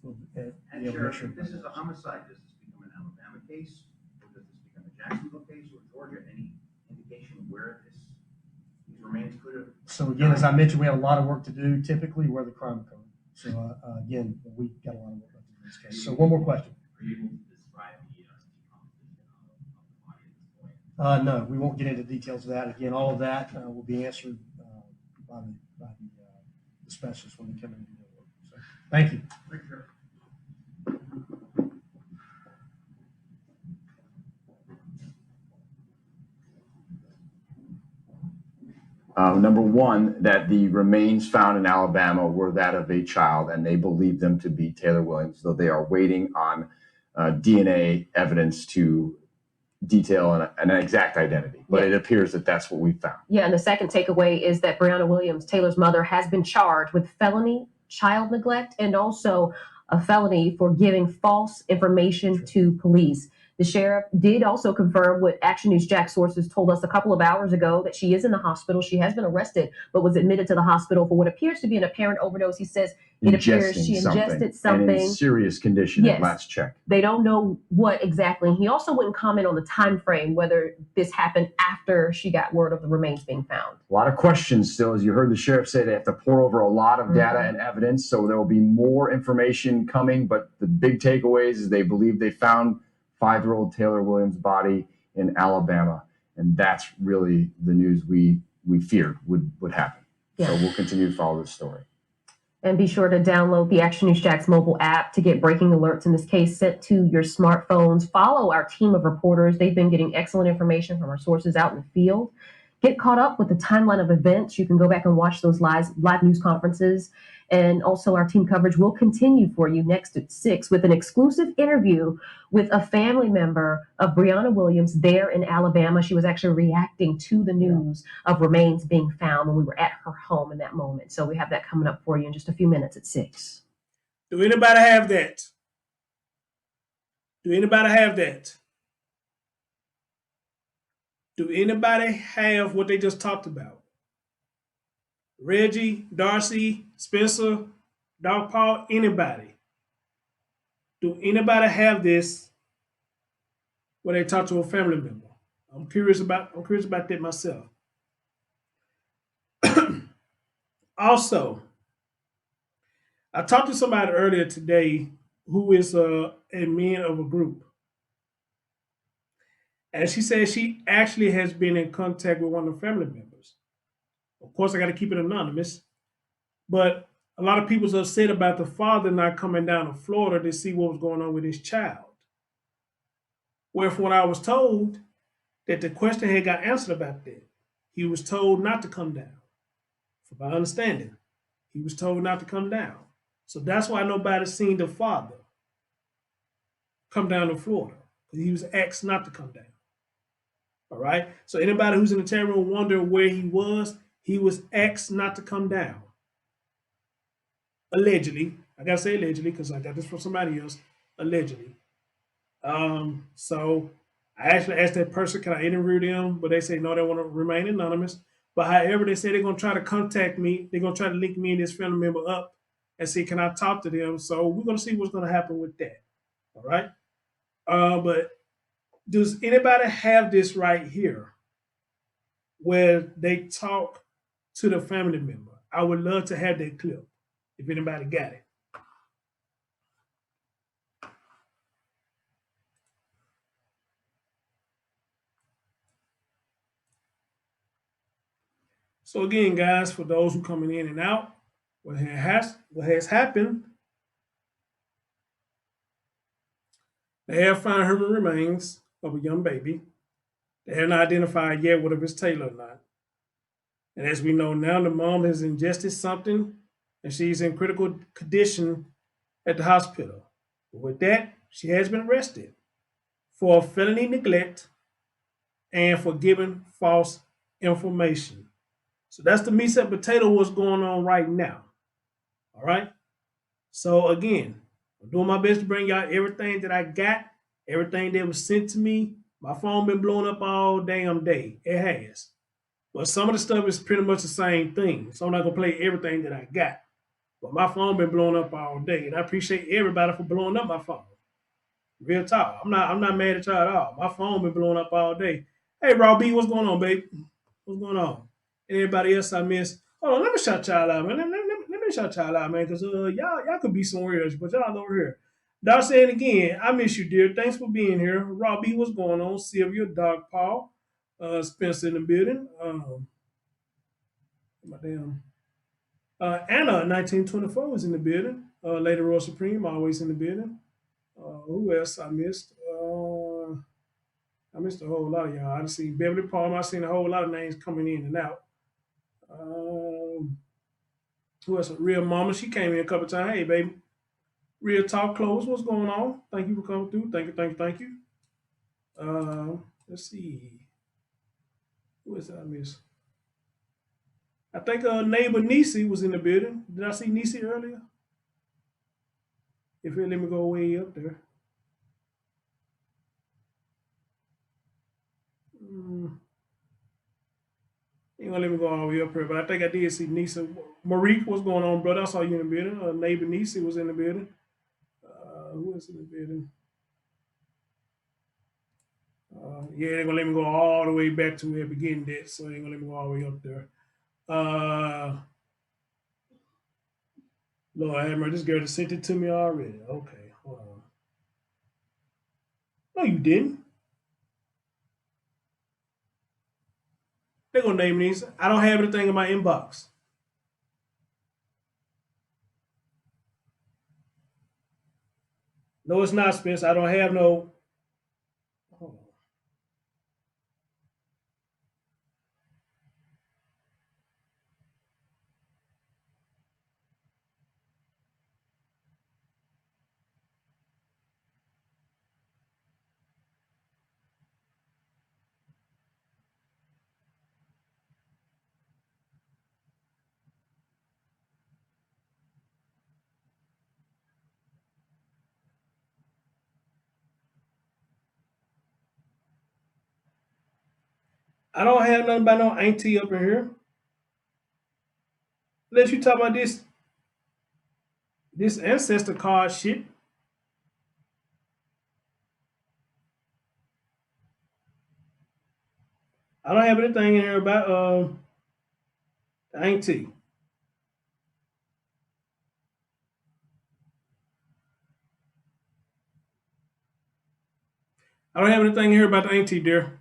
H: we'll be able to make sure.
L: If this is a homicide, does this become an Alabama case, or does this become a Jacksonville case, or Georgia? Any indication of where these remains could have?
H: So again, as I mentioned, we have a lot of work to do typically where the crime occurred. So again, we've got a lot of work left to do in this case. So one more question.
K: Are you able to describe the decomposition of the body at this point?
H: No, we won't get into details of that. Again, all of that will be answered by the specialists when they come in and do their work. So thank you.
L: Thank you.
M: Number one, that the remains found in Alabama were that of a child, and they believe them to be Taylor Williams, though they are waiting on DNA evidence to detail an exact identity. But it appears that that's what we found.
N: Yeah, and the second takeaway is that Brianna Williams, Taylor's mother, has been charged with felony child neglect and also a felony for giving false information to police. The sheriff did also confirm what Action News Jack sources told us a couple of hours ago, that she is in the hospital. She has been arrested, but was admitted to the hospital for what appears to be an apparent overdose. He says it appears she ingested something.
M: And in serious condition at last check.
N: They don't know what exactly. He also wouldn't comment on the time frame, whether this happened after she got word of the remains being found.
M: A lot of questions still. As you heard the sheriff say, they have to pour over a lot of data and evidence, so there will be more information coming. But the big takeaways is they believe they found 5-year-old Taylor Williams' body in Alabama, and that's really the news we feared would happen. Yeah. So we'll continue to follow this story.
N: And be sure to download the Action News Jax mobile app to get breaking alerts in this case sent to your smartphones. Follow our team of reporters. They've been getting excellent information from our sources out in the field. Get caught up with the timeline of events. You can go back and watch those live news conferences. And also our team coverage will continue for you next at 6 with an exclusive interview with a family member of Brianna Williams there in Alabama. She was actually reacting to the news of remains being found when we were at her home in that moment. So we have that coming up for you in just a few minutes at 6.
A: Do anybody have that? Do anybody have that? Do anybody have what they just talked about? Reggie, Darcy, Spencer, Dog Paul, anybody? Do anybody have this when they talk to a family member? I'm curious about that myself. Also, I talked to somebody earlier today who is a man of a group. And she said she actually has been in contact with one of the family members. Of course, I got to keep it anonymous. But a lot of people's upset about the father not coming down to Florida to see what was going on with his child. Wherefore, I was told that the question had got answered about that. He was told not to come down. From my understanding, he was told not to come down. So that's why nobody's seen the father come down to Florida, because he was asked not to come down. All right? So anybody who's in the chat room wonder where he was asked not to come down. Allegedly. I got to say allegedly because I got this from somebody else. Allegedly. So I actually asked that person, can I interview them? But they say no, they want to remain anonymous. But however, they say they're gonna try to contact me. They're gonna try to link me and this family member up and see can I talk to them. So we're gonna see what's gonna happen with that. All right. But does anybody have this right here where they talk to the family member? I would love to have that clip if anybody got it. So again, guys, for those who coming in and out, what has happened, they have found human remains of a young baby. They haven't identified yet whether it's Taylor or not. And as we know now, the mom has ingested something and she's in critical condition at the hospital. But with that, she has been arrested for felony neglect and for giving false information. So that's the meat and potato what's going on right now. All right. So again, I'm doing my best to bring y'all everything that I got, everything that was sent to me. My phone been blowing up all damn day. It has. But some of the stuff is pretty much the same thing. So I'm not gonna play everything that I got. But my phone been blowing up all day. And I appreciate everybody for blowing up my phone. Real talk. I'm not mad at y'all at all. My phone been blowing up all day. Hey Raw B, what's going on, babe? What's going on? Anybody else I missed? Hold on, let me shout y'all out, man. Let me shout y'all out, man, because y'all could be somewhere else, but y'all over here. Dog saying again, I miss you, dear. Thanks for being here. Robbie, what's going on? Sylvia, Dog Paul, Spencer in the building. My damn. Anna, 1924 is in the building. Lady Royal Supreme, always in the building. Who else I missed? I missed a whole lot of y'all. I seen Beverly Palmer. I seen a whole lot of names coming in and out. Who else? Real Mama. She came in a couple times. Hey, baby. Real Talk Close. What's going on? Thank you for coming through. Thank you. Let's see. Who is that I miss? I think neighbor Nisi was in the building. Did I see Nisi earlier? If it let me go way up there. Ain't gonna let me go all the way up here, but I think I did see Nisa. Marique, what's going on, brother? I saw you in the building. Neighbor Nisi was in the building. Who else in the building? Yeah, they're gonna let me go all the way back to where it began that, so they're gonna let me go all the way up there. Lord have mercy, this girl just sent it to me already. Okay, hold on. No, you didn't. They're gonna name these. I don't have anything in my inbox. No, it's not, Spence. I don't have no. Hold on. I don't have nothing about no auntie up in here. Unless you talk about this ancestor card shit. I don't have anything in here about auntie. I don't have anything here about the auntie, dear.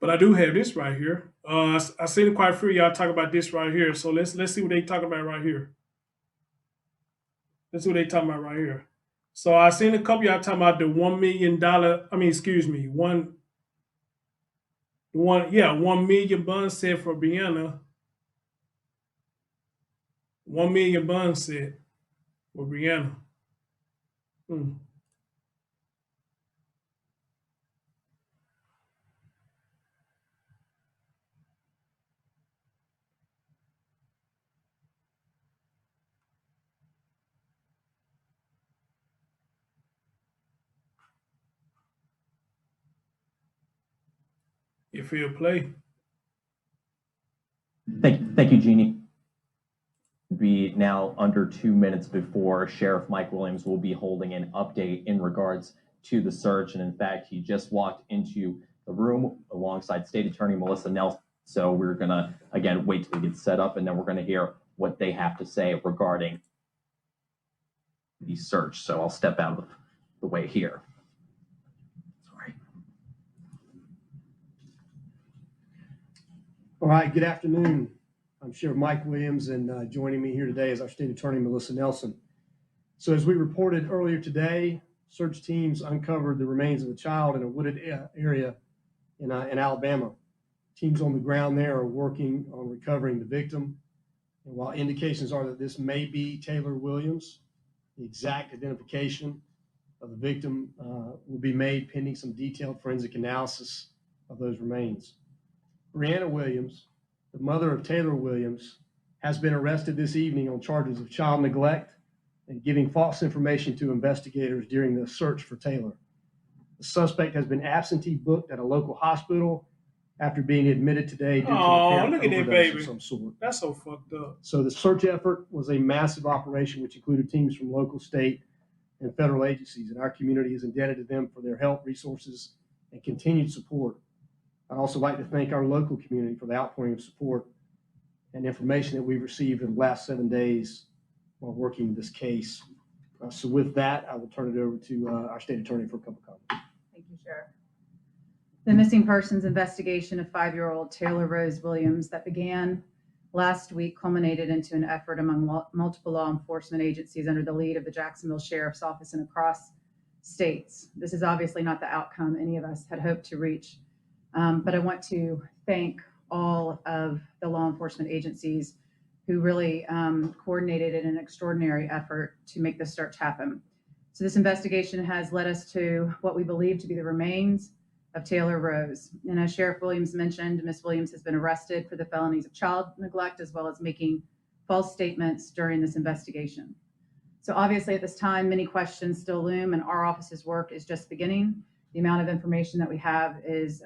A: But I do have this right here. I seen quite a few of y'all talk about this right here. So let's see what they talking about right here. Let's see what they talking about right here. So I seen a couple of y'all talking about the $1 million. I mean, excuse me, one. The one, yeah, 1 million bond set for Brianna. 1 million bond set for Brianna. Hmm. If he'll play.
O: Thank you, Jeannie. Be now under 2 minutes before Sheriff Mike Williams will be holding an update in regards to the search. And in fact, he just walked into the room alongside State Attorney Melissa Nelson. So we're going to, again, wait till he gets set up, and then we're going to hear what they have to say regarding the search. So I'll step out of the way here. Sorry.
H: All right, good afternoon. I'm Sheriff Mike Williams, and joining me here today is our State Attorney, Melissa Nelson. So as we reported earlier today, search teams uncovered the remains of a child in a wooded area in Alabama. Teams on the ground there are working on recovering the victim. And while indications are that this may be Taylor Williams, the exact identification of the victim will be made pending some detailed forensic analysis of those remains. Brianna Williams, the mother of Taylor Williams, has been arrested this evening on charges of child neglect and giving false information to investigators during the search for Taylor. The suspect has been absentee booked at a local hospital after being admitted today due to apparent
A: look at that
H: overdose
A: baby.
H: of some sort.
A: That's so fucked up.
H: So the search effort was a massive operation which included teams from local, state, and federal agencies, and our community is indebted to them for their help, resources, and continued support. I'd also like to thank our local community for the outpouring of support and information that we've received in the last 7 days while working this case. So with that, I will turn it over to our state attorney for a couple comments.
I: Thank you, Sheriff. The missing persons investigation of 5-year-old Taylor Rose Williams that began last week culminated into an effort among multiple law enforcement agencies under the lead of the Jacksonville Sheriff's Office and across states. This is obviously not the outcome any of us had hoped to reach, but I want to thank all of the law enforcement agencies who really coordinated in an extraordinary effort to make this search happen. So this investigation has led us to what we believe to be the remains of Taylor Rose. And as Sheriff Williams mentioned, Ms. Williams has been arrested for the felonies of child neglect as well as making false statements during this investigation. So obviously at this time, many questions still loom and our office's work is just beginning. The amount of information that we have is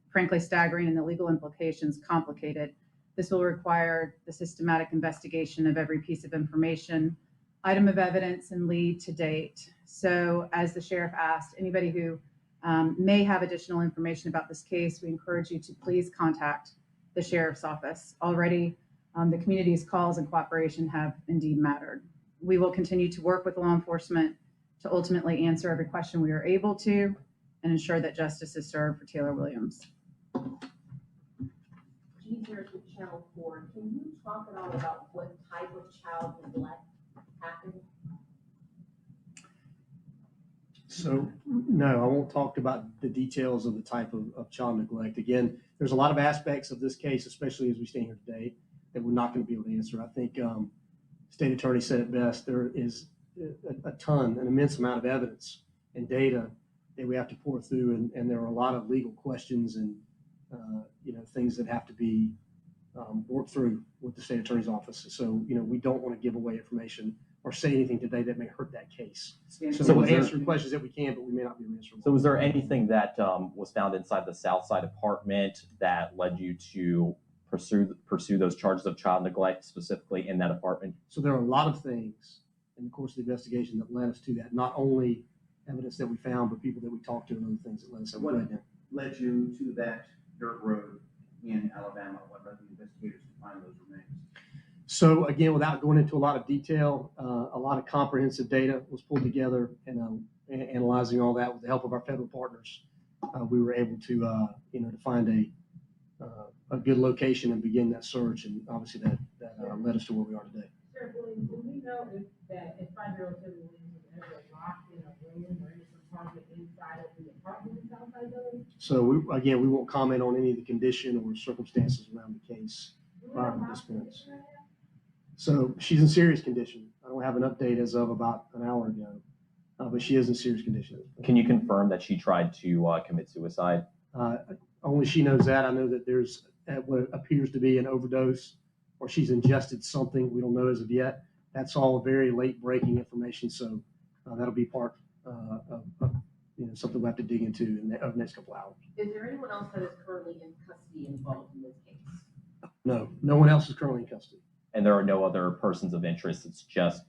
I: frankly staggering and the legal implications complicated. This will require the systematic investigation of every piece of information, item of evidence, and lead to date. So as the sheriff asked, anybody who may have additional information about this case, we encourage you to please contact the sheriff's office. Already, the community's calls and cooperation have indeed mattered. We will continue to work with law enforcement to ultimately answer every question we are able to and ensure that justice is served for Taylor Williams.
J: Here's with Channel 4. Can you talk at all about what type of child neglect happened?
H: So no, I won't talk about the details of the type of child neglect. Again, there's a lot of aspects of this case, especially as we stand here today, that we're not going to be able to answer. I think State Attorney said it best. There is an immense amount of evidence and data that we have to pour through, and there are a lot of legal questions and things that have to be worked through with the State Attorney's office. So we don't want to give away information or say anything today that may hurt that case. So we'll answer questions that we can, but we may not be able to answer them.
O: So was there anything that was found inside the Southside apartment that led you to pursue those charges of child neglect specifically in that apartment?
H: So there are a lot of things in the course of the investigation that led us to that. Not only evidence that we found, but people that we talked to and other things that led us to.
L: What led you to that dirt road in Alabama? What led the investigators to find those remains?
H: So again, without going into a lot of detail, a lot of comprehensive data was pulled together, and analyzing all that with the help of our federal partners, we were able to to find a good location and begin that search, and obviously that led us to where we are today.
D: Sheriff Williams, do we know if 5-year-old Taylor Williams was ever locked in a room or any compartment inside of the apartment in Southside Village?
H: So again, we won't comment on any of the condition or circumstances around the case prior to disappearance. So she's in serious condition. I don't have an update as of about an hour ago, but she is in serious condition.
O: Can you confirm that she tried to commit suicide?
H: Only she knows that. I know that there's what appears to be an overdose, or she's ingested something. We don't know as of yet. That's all very late breaking information. So that'll be part of something we'll have to dig into over the next couple hours.
J: Is there anyone else that is currently in custody involved in this case?
H: No, no one else is currently in custody.
O: And there are no other persons of interest. It's just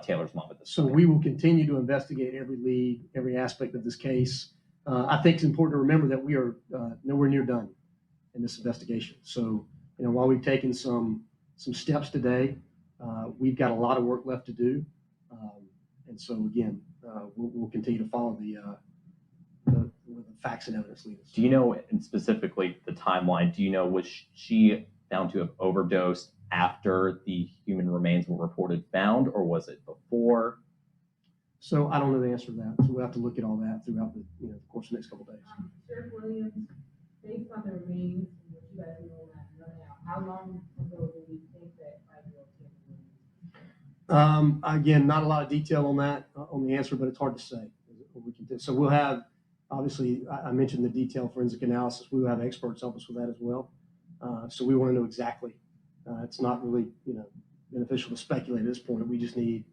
O: Taylor's mom at this
H: So
O: point.
H: we will continue to investigate every lead, every aspect of this case. I think it's important to remember that we are nowhere near done in this investigation. So, while we've taken some steps today, we've got a lot of work left to do. And so again, we'll continue to follow where the facts and evidence lead us.
O: Do you know, and specifically the timeline, do you know, was she found to have overdosed after the human remains were reported found, or was it before?
H: So I don't know the answer to that. So we'll have to look at all that throughout the course of the next couple of days.
D: Sheriff Williams, based on the remains and what you guys know now, how long ago do you think that 5-year-old Taylor was?
H: Again, not a lot of detail on that, on the answer, but it's hard to say. So we'll have, obviously, I mentioned the detailed forensic analysis. We will have experts help us with that as well. So we want to know exactly. It's not really, beneficial to speculate at this point. We just need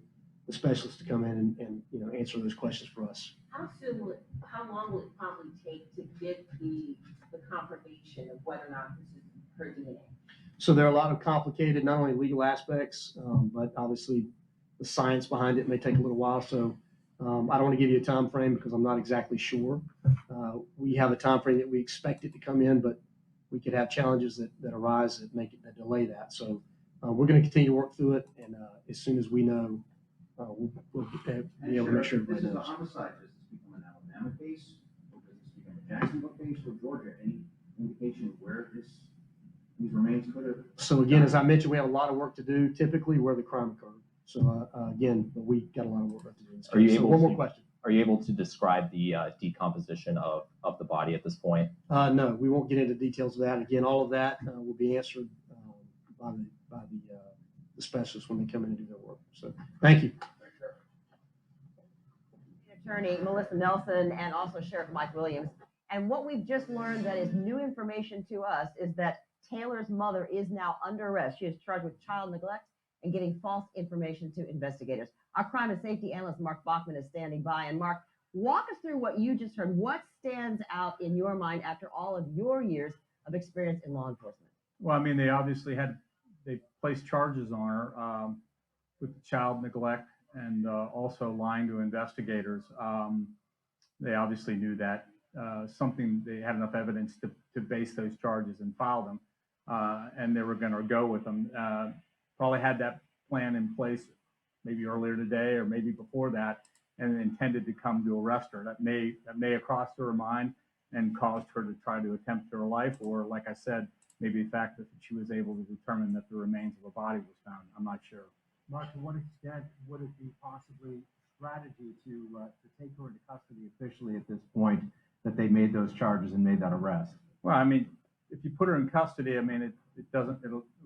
H: the specialists to come in and answer those questions for us.
J: How long will it probably take to get the confirmation of whether or not this is her DNA?
H: So there are a lot of complicated, not only legal aspects, but obviously the science behind it may take a little while. So I don't want to give you a time frame because I'm not exactly sure. We have a time frame that we expect it to come in, but we could have challenges that arise that delay that. So we're going to continue to work through it, and as soon as we know, we'll be able to make sure everybody
L: This is a
H: knows.
L: homicide. Does this become an Alabama case, or does this become a Jacksonville case, or Georgia? Any indication where these remains could have?
H: So again, as I mentioned, we have a lot of work to do. Typically, where the crime occurred. So again, we got a lot of work left to do.
O: Are you
H: so
O: able
H: one more
O: to-
H: question?
O: Are you able to describe the decomposition of the body at this point?
H: No, we won't get into details of that. Again, all of that will be answered by the specialists when they come in and do their work. So thank you.
P: Attorney Melissa Nelson and also Sheriff Mike Williams. And what we've just learned that is new information to us is that Taylor's mother is now under arrest. She is charged with child neglect and giving false information to investigators. Our crime and safety analyst, Mark Bachman, is standing by. And Mark, walk us through what you just heard. What stands out in your mind after all of your years of experience in law enforcement?
Q: Well, I mean, they placed charges on her with child neglect and also lying to investigators. They obviously knew that they had enough evidence to base those charges and file them, and they were going to go with them. Probably had that plan in place maybe earlier today or maybe before that, and intended to come to arrest her. That may have crossed her mind and caused her to try to attempt her life, or like I said, maybe the fact that she was able to determine that the remains of a body was found. I'm not sure.
R: Mark, to what extent would it be possibly strategy to take her into custody officially at this point that they made those charges and made that arrest?
Q: Well, I mean, if you put her in custody, I mean, it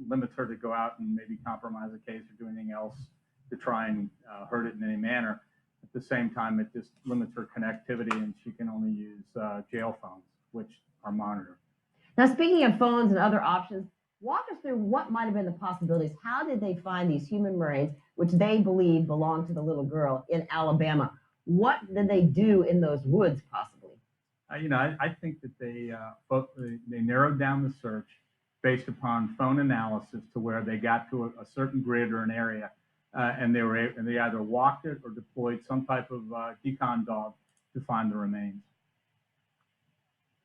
Q: limits her to go out and maybe compromise a case or do anything else to try and hurt it in any manner. At the same time, it just limits her connectivity, and she can only use jail phones, which are monitored.
P: Now, speaking of phones and other options, walk us through what might have been the possibilities. How did they find these human remains, which they believe belonged to the little girl in Alabama? What did they do in those woods, possibly?
Q: I think that they narrowed down the search based upon phone analysis to where they got to a certain grid or an area, and they either walked it or deployed some type of decon dog to find the remains.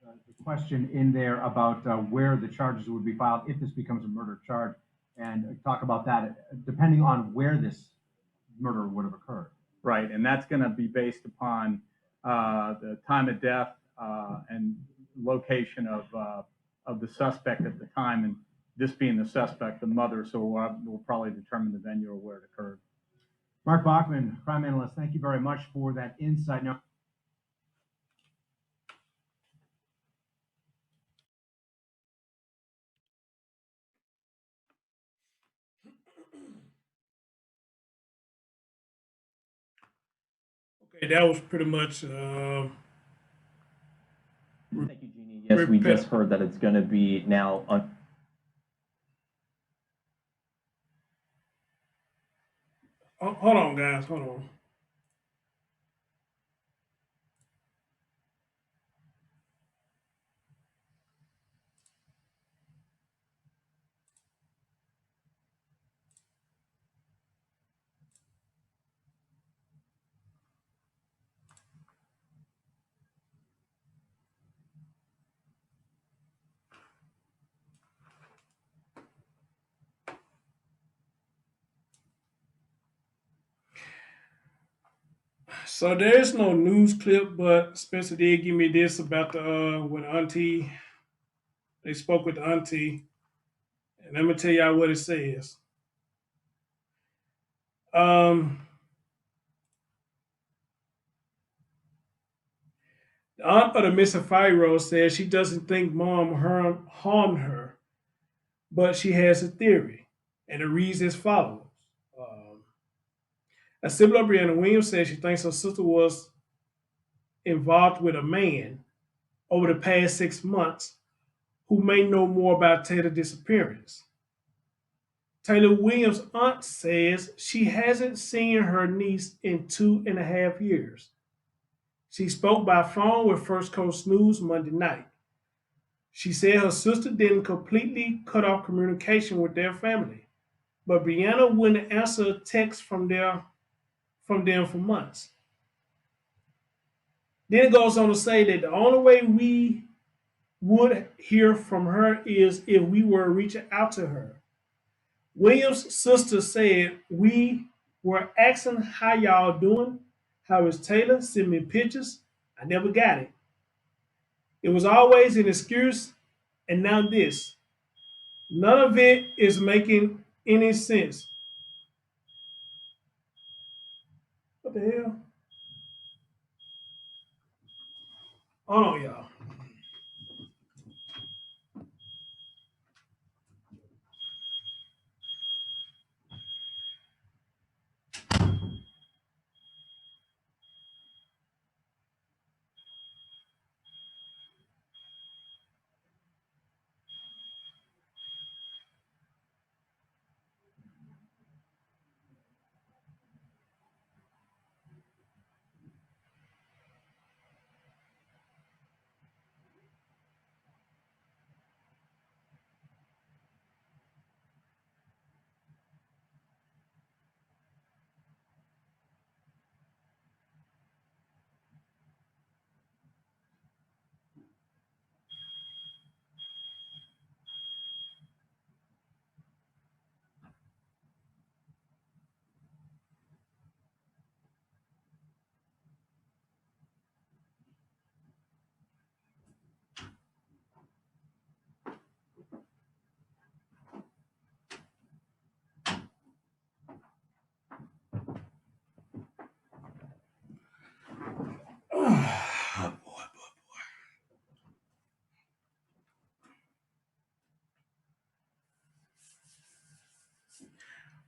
R: The question in there about where the charges would be filed if this becomes a murder charge, and talk about that depending on where this murder would have occurred.
Q: Right, and that's going to be based upon the time of death and location of the suspect at the time, and this being the suspect, the mother, so we'll probably determine the venue or where it occurred.
R: Mark Bachman, crime analyst, thank you very much for that insight. Now,
A: Okay, that was pretty much.
O: Thank you, Jeannie. Yes, we
A: Repeat.
O: just heard that it's going to be now on.
A: Hold on, guys. Hold on. So there is no news clip, but Spencer did give me this about the when Auntie they spoke with the Auntie, and let me tell y'all what it says. Um, the aunt of the missing 5-year-old says she doesn't think mom harmed her, but she has a theory, and it reads as follows. Um, a sibling of Brianna Williams says she thinks her sister was involved with a man over the past 6 months who may know more about Taylor's disappearance. Taylor Williams' aunt says she hasn't seen her niece in 2.5 years. She spoke by phone with First Coast News Monday night. She said her sister didn't completely cut off communication with their family, but Brianna wouldn't answer a text from them for months. Then it goes on to say that the only way we would hear from her is if we were reaching out to her. Williams' sister said, we were asking how y'all doing. How is Taylor? Send me pictures. I never got it. It was always an excuse, and now this. None of it is making any sense. What the hell? Hold on, y'all.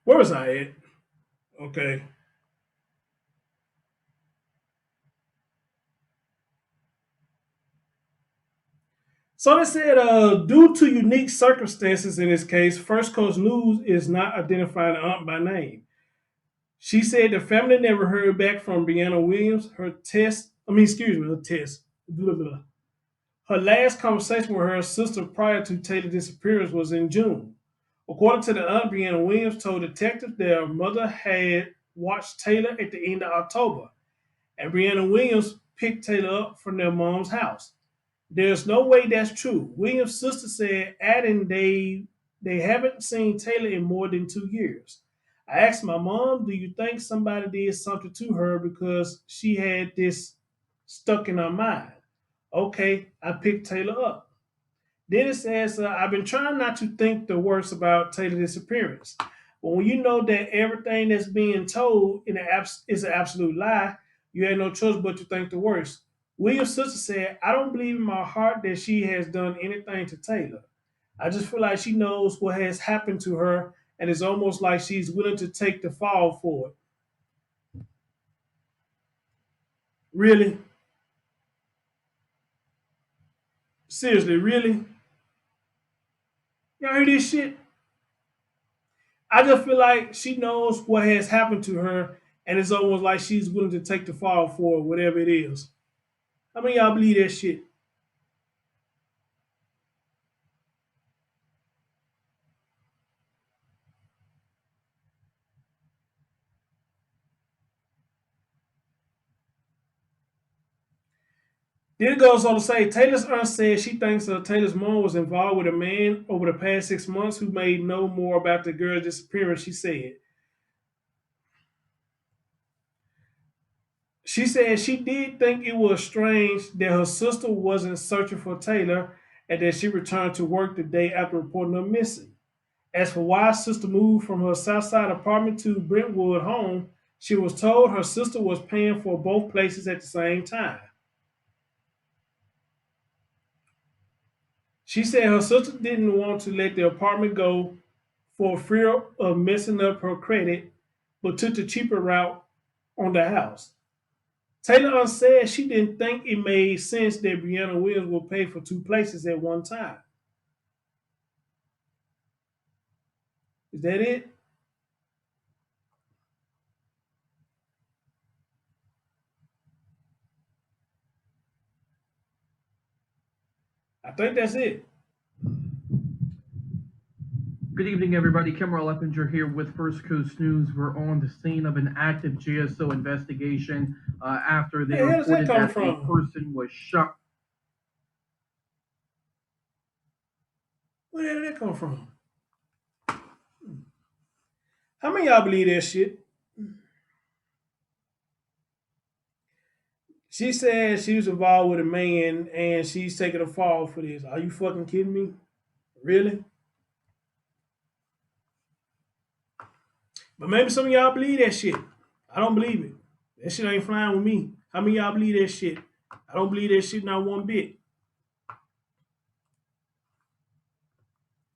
A: Where was I at? Okay. So they said, due to unique circumstances in this case, First Coast News is not identifying the aunt by name. She said the family never heard back from Brianna Williams. Her test. Blah, blah, blah. Her last conversation with her sister prior to Taylor's disappearance was in June. According to the aunt, Brianna Williams told detectives their mother had watched Taylor at the end of October, and Brianna Williams picked Taylor up from their mom's house. There's no way that's true. Williams' sister said, adding they haven't seen Taylor in more than 2 years. I asked my mom, do you think somebody did something to her because she had this stuck in her mind? Okay, I picked Taylor up. Then it says, I've been trying not to think the worst about Taylor's disappearance. But when you know that everything that's being told is an absolute lie, you have no choice but to think the worst. William's sister said, I don't believe in my heart that she has done anything to Taylor. I just feel like she knows what has happened to her, and it's almost like she's willing to take the fall for it. Really? Seriously, really? Y'all hear this shit? I just feel like she knows what has happened to her, and it's almost like she's willing to take the fall for whatever it is. How many of y'all believe that shit? Then it goes on to say Taylor's aunt says she thinks Taylor's mom was involved with a man over the past 6 months who made no more about the girl's disappearance. She said she did think it was strange that her sister wasn't searching for Taylor and that she returned to work the day after reporting her missing. As for why sister moved from her Southside apartment to Brentwood home, she was told her sister was paying for both places at the same time. She said her sister didn't want to let the apartment go for fear of messing up her credit, but took the cheaper route on the house. Taylor said she didn't think it made sense that Brianna Williams would pay for two places at one time. Is that it? I think that's it.
S: Good evening, everybody. Kimmerl Eppinger here with First Coast News. We're on the scene of an active GSO investigation after they reported that a person was shot.
A: Where did that come from? How many of y'all believe that shit? She said she was involved with a man and she's taking a fall for this. Are you fucking kidding me? Really? But maybe some of y'all believe that shit. I don't believe it. That shit ain't flying with me. How many of y'all believe that shit? I don't believe that shit not one bit.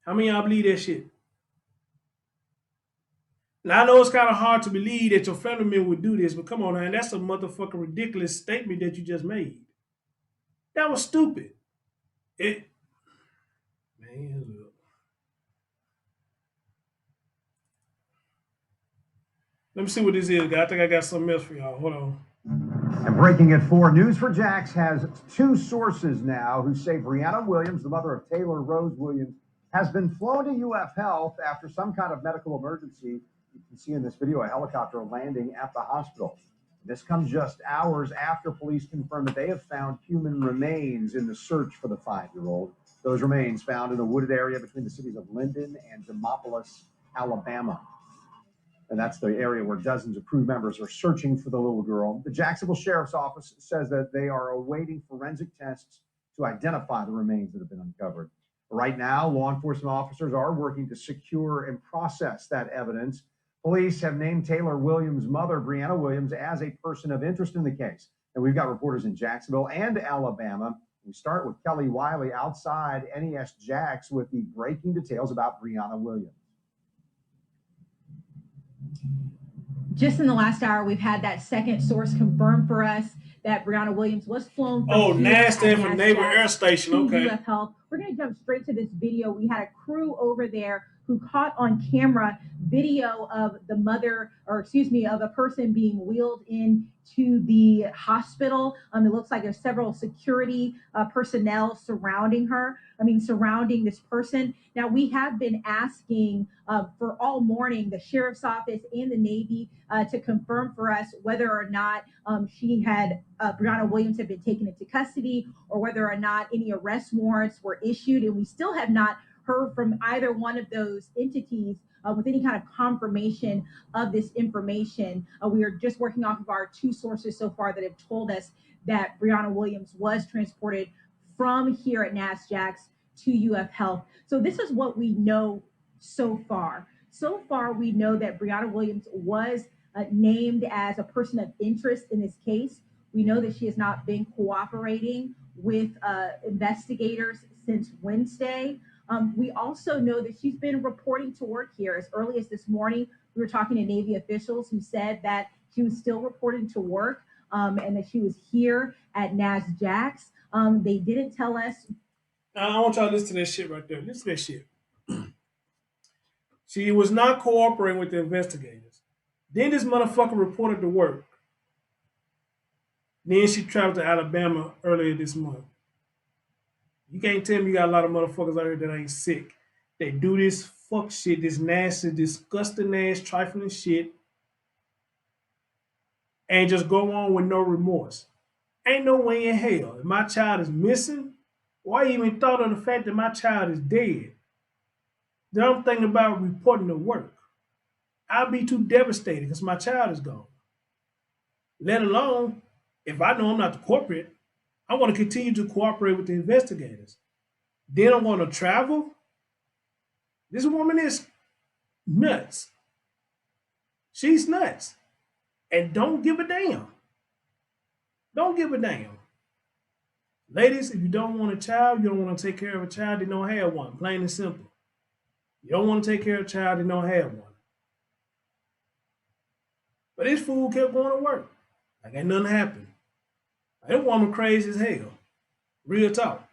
A: How many of y'all believe that shit? Now I know it's kind of hard to believe that your family member would do this, but come on, man, that's a motherfucking ridiculous statement that you just made. That was stupid. It, man, look. Let me see what this is, guys. I think I got something else for y'all. Hold on.
R: And breaking at 4, News for Jax has 2 sources now who say Brianna Williams, the mother of Taylor Rose Williams, has been flown to UF Health after some kind of medical emergency. You can see in this video a helicopter landing at the hospital. This comes just hours after police confirmed that they have found human remains in the search for the 5-year-old. Those remains found in a wooded area between the cities of Linden and Demopolis, Alabama. And that's the area where dozens of crew members are searching for the little girl. The Jacksonville Sheriff's Office says that they are awaiting forensic tests to identify the remains that have been uncovered. Right now, law enforcement officers are working to secure and process that evidence. Police have named Taylor Williams' mother, Brianna Williams, as a person of interest in the case. And we've got reporters in Jacksonville and Alabama. We start with Kelly Wiley outside NES Jax with the breaking details about Brianna Williams.
T: Just in the last hour, we've had that second source confirm for us that Brianna Williams was flown from
A: NASDAQ from Naval Air Station. Okay.
T: UF Health. We're going to jump straight to this video. We had a crew over there who caught on camera video of the mother, or excuse me, of a person being wheeled in to the hospital. It looks like there's several security personnel surrounding this person. Now, we have been asking for all morning the Sheriff's Office and the Navy to confirm for us whether or not Brianna Williams had been taken into custody or whether or not any arrest warrants were issued. And we still have not heard from either one of those entities with any kind of confirmation of this information. We are just working off of our 2 sources so far that have told us that Brianna Williams was transported from here at NASJAX to UF Health. So this is what we know so far. So far, we know that Brianna Williams was named as a person of interest in this case. We know that she has not been cooperating with investigators since Wednesday. We also know that she's been reporting to work here as early as this morning. We were talking to Navy officials who said that she was still reporting to work. and that she was here at NASJAX. They didn't tell us.
A: I want y'all to listen to that shit right there. Listen to that shit. She was not cooperating with the investigators. Then this motherfucker reported to work. Then she traveled to Alabama earlier this month. You can't tell me you got a lot of motherfuckers out here that ain't sick. They do this fuck shit, this nasty, disgusting ass, trifling shit, and just go on with no remorse. Ain't no way in hell. If my child is missing, why even thought of the fact that my child is dead? Then I'm thinking about reporting to work. I'll be too devastated because my child is gone. Let alone, if I know I'm not the corporate, I want to continue to cooperate with the investigators. Then I'm going to travel. This woman is nuts. She's nuts. And don't give a damn. Don't give a damn. Ladies, if you don't want a child, you don't want to take care of a child, then don't have one. Plain and simple. You don't want to take care of a child, then don't have one. But this fool kept going to work. Like ain't nothing happened. That woman crazy as hell. Real talk.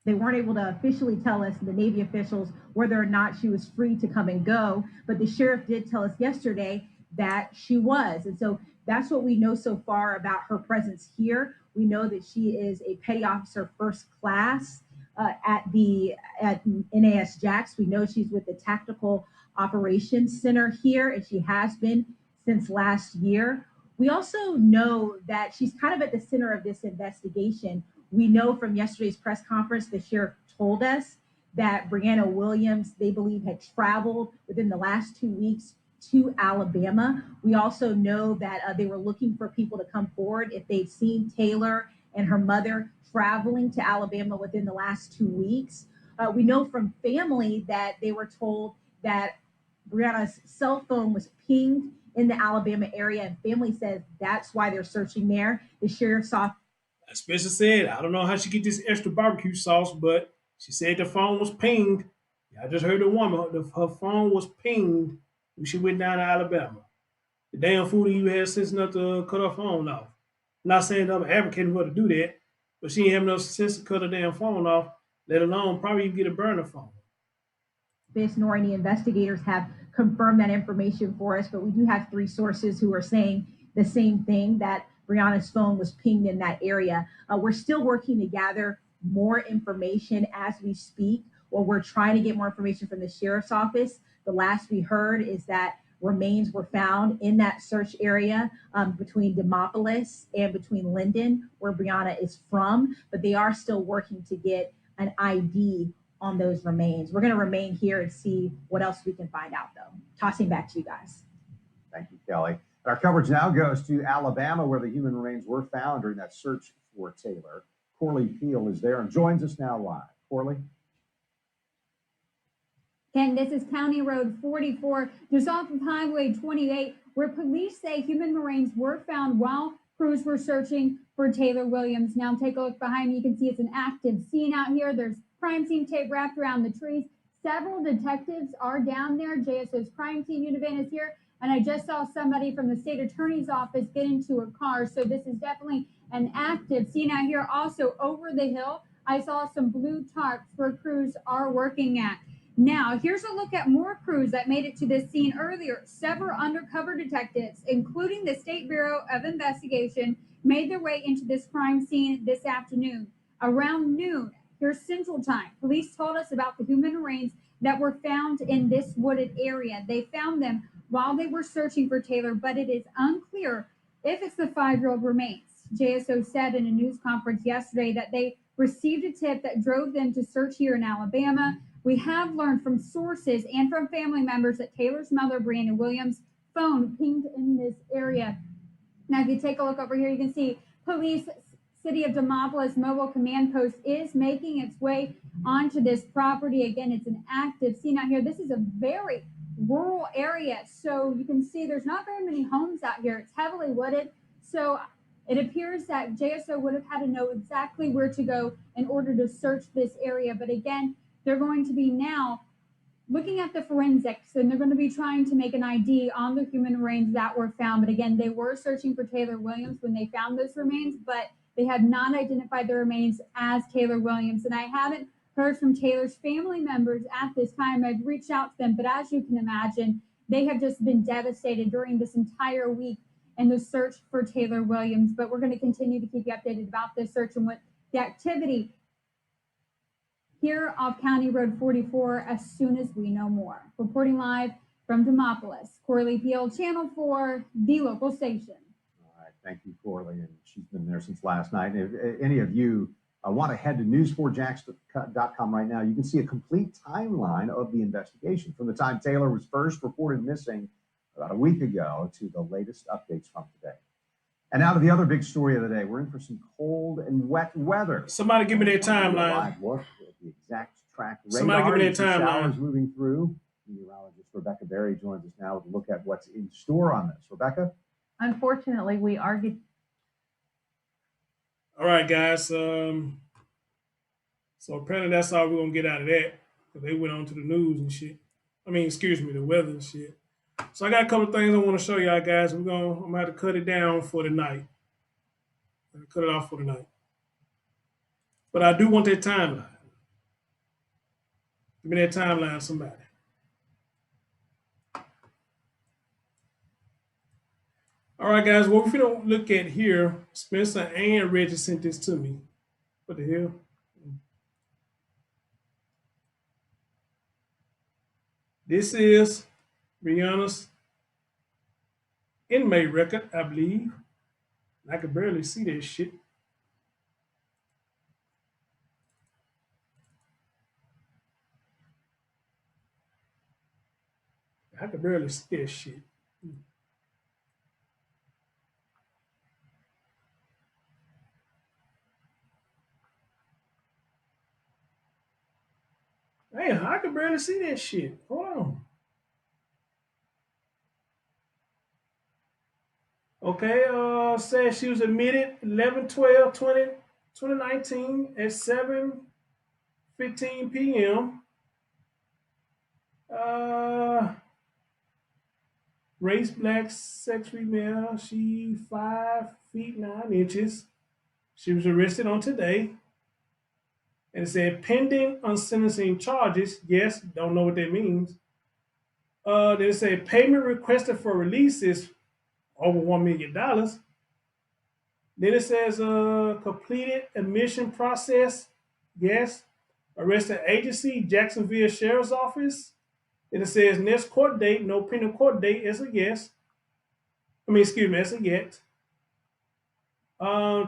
T: They weren't able to officially tell us, the Navy officials, whether or not she was free to come and go. But the sheriff did tell us yesterday that she was. And so that's what we know so far about her presence here. We know that she is a petty officer first class at NASJAX. We know she's with the Tactical Operations Center here, and she has been since last year. We also know that she's kind of at the center of this investigation. We know from yesterday's press conference, the sheriff told us that Brianna Williams, they believe, had traveled within the last 2 weeks to Alabama. We also know that they were looking for people to come forward if they'd seen Taylor and her mother traveling to Alabama within the last 2 weeks. We know from family that they were told that Brianna's cell phone was pinged in the Alabama area, and family says that's why they're searching there. The sheriff's office.
A: Spencer said, I don't know how she get this extra barbecue sauce, but she said the phone was pinged. I just heard the woman, her phone was pinged when she went down to Alabama. The damn fool you had sense enough to cut her phone off. I'm not saying I'm advocating for her to do that, but she ain't have enough sense to cut her damn phone off, let alone probably even get a burner phone.
T: Nor any investigators have confirmed that information for us, but we do have 3 sources who are saying the same thing, that Brianna's phone was pinged in that area. We're still working to gather more information as we speak, or we're trying to get more information from the sheriff's office. The last we heard is that remains were found in that search area between Demopolis and between Linden, where Brianna is from, but they are still working to get an ID on those remains. We're going to remain here and see what else we can find out, though. Tossing back to you guys.
R: Thank you, Kelly. Our coverage now goes to Alabama, where the human remains were found during that search for Taylor. Corley Peel is there and joins us now live. Corley?
U: Ken, this is County Road 44, just off of Highway 28, where police say human remains were found while crews were searching for Taylor Williams. Now take a look behind me. You can see it's an active scene out here. There's crime scene tape wrapped around the trees. Several detectives are down there. JSO's crime scene unit van is here. And I just saw somebody from the state attorney's office get into a car. So this is definitely an active scene out here. Also over the hill, I saw some blue tarps where crews are working at. Now, here's a look at more crews that made it to this scene earlier. Several undercover detectives, including the State Bureau of Investigation, made their way into this crime scene this afternoon. Around noon, here's Central Time, police told us about the human remains that were found in this wooded area. They found them while they were searching for Taylor, but it is unclear if it's the 5-year-old remains. JSO said in a news conference yesterday that they received a tip that drove them to search here in Alabama. We have learned from sources and from family members that Taylor's mother, Brianna Williams' phone pinged in this area. Now, if you take a look over here, you can see police, City of Demopolis Mobile Command Post is making its way onto this property. Again, it's an active scene out here. This is a very rural area, so you can see there's not very many homes out here. It's heavily wooded, so it appears that JSO would have had to know exactly where to go in order to search this area. But again, they're going to be now looking at the forensics, and they're going to be trying to make an ID on the human remains that were found. But again, they were searching for Taylor Williams when they found those remains, but they have not identified the remains as Taylor Williams. And I haven't heard from Taylor's family members at this time. I've reached out to them, but as you can imagine, they have just been devastated during this entire week in the search for Taylor Williams. But we're going to continue to keep you updated about this search and what the activity here off County Road 44 as soon as we know more. Reporting live from Demopolis, Corley Peel, Channel 4, the local station.
R: All right, thank you, Corley, and she's been there since last night. And if any of you want to head to news4jax.com right now, you can see a complete timeline of the investigation from the time Taylor was first reported missing about a week ago to the latest updates from today. And now to the other big story of the day. We're in for some cold and wet weather.
A: Somebody give me their timeline.
R: Live look at the exact track radar.
A: Somebody give me their timeline.
R: Showers moving through. Meteorologist Rebecca Berry joins us now with a look at what's in store on this. Rebecca?
C: Unfortunately, we are getting.
A: All right, guys. So apparently that's all we're going to get out of that. Because they went on to the news and shit. I mean, excuse me, the weather and shit. So I got a couple of things I want to show y'all guys. I'm gonna have to cut it down for tonight. Cut it off for tonight. But I do want that timeline. Give me that timeline, somebody. All right, guys. What if we don't look at here? Spencer and Reggie sent this to me. What the hell? This is Brianna's inmate record, I believe. I could barely see that shit. I could barely see that shit. Man, I could barely see that shit. Hold on. Okay, says she was admitted 11/12/2019 at 7:15 p.m. Race black, sex female. She 5'9". She was arrested on today. And it said pending unsentencing charges. Yes, don't know what that means. Then it said payment requested for release is over $1 million. Then it says completed admission process. Yes. Arresting agency, Jacksonville Sheriff's Office. Then it says next court date, no penal court date is a yes. It's a yes.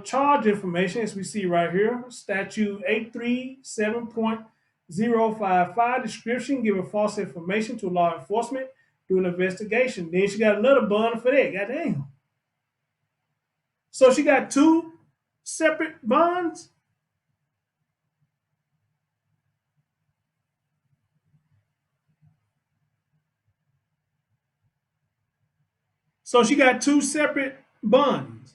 A: Charge information, as we see right here, statute 837.055, description, giving false information to law enforcement during an investigation. Then she got another bond for that. Goddamn. So she got two separate bonds? So she got two separate bonds.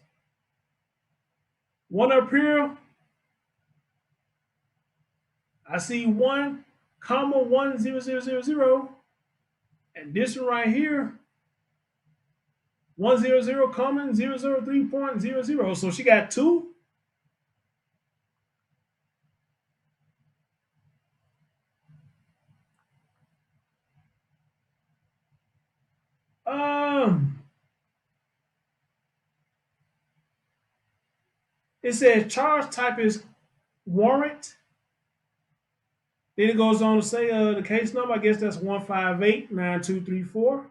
A: One up here, I see 1,1000, and this one right here, 100,003.00. So she got two. It says charge type is warrant. Then it goes on to say the case number, I guess that's 1589234.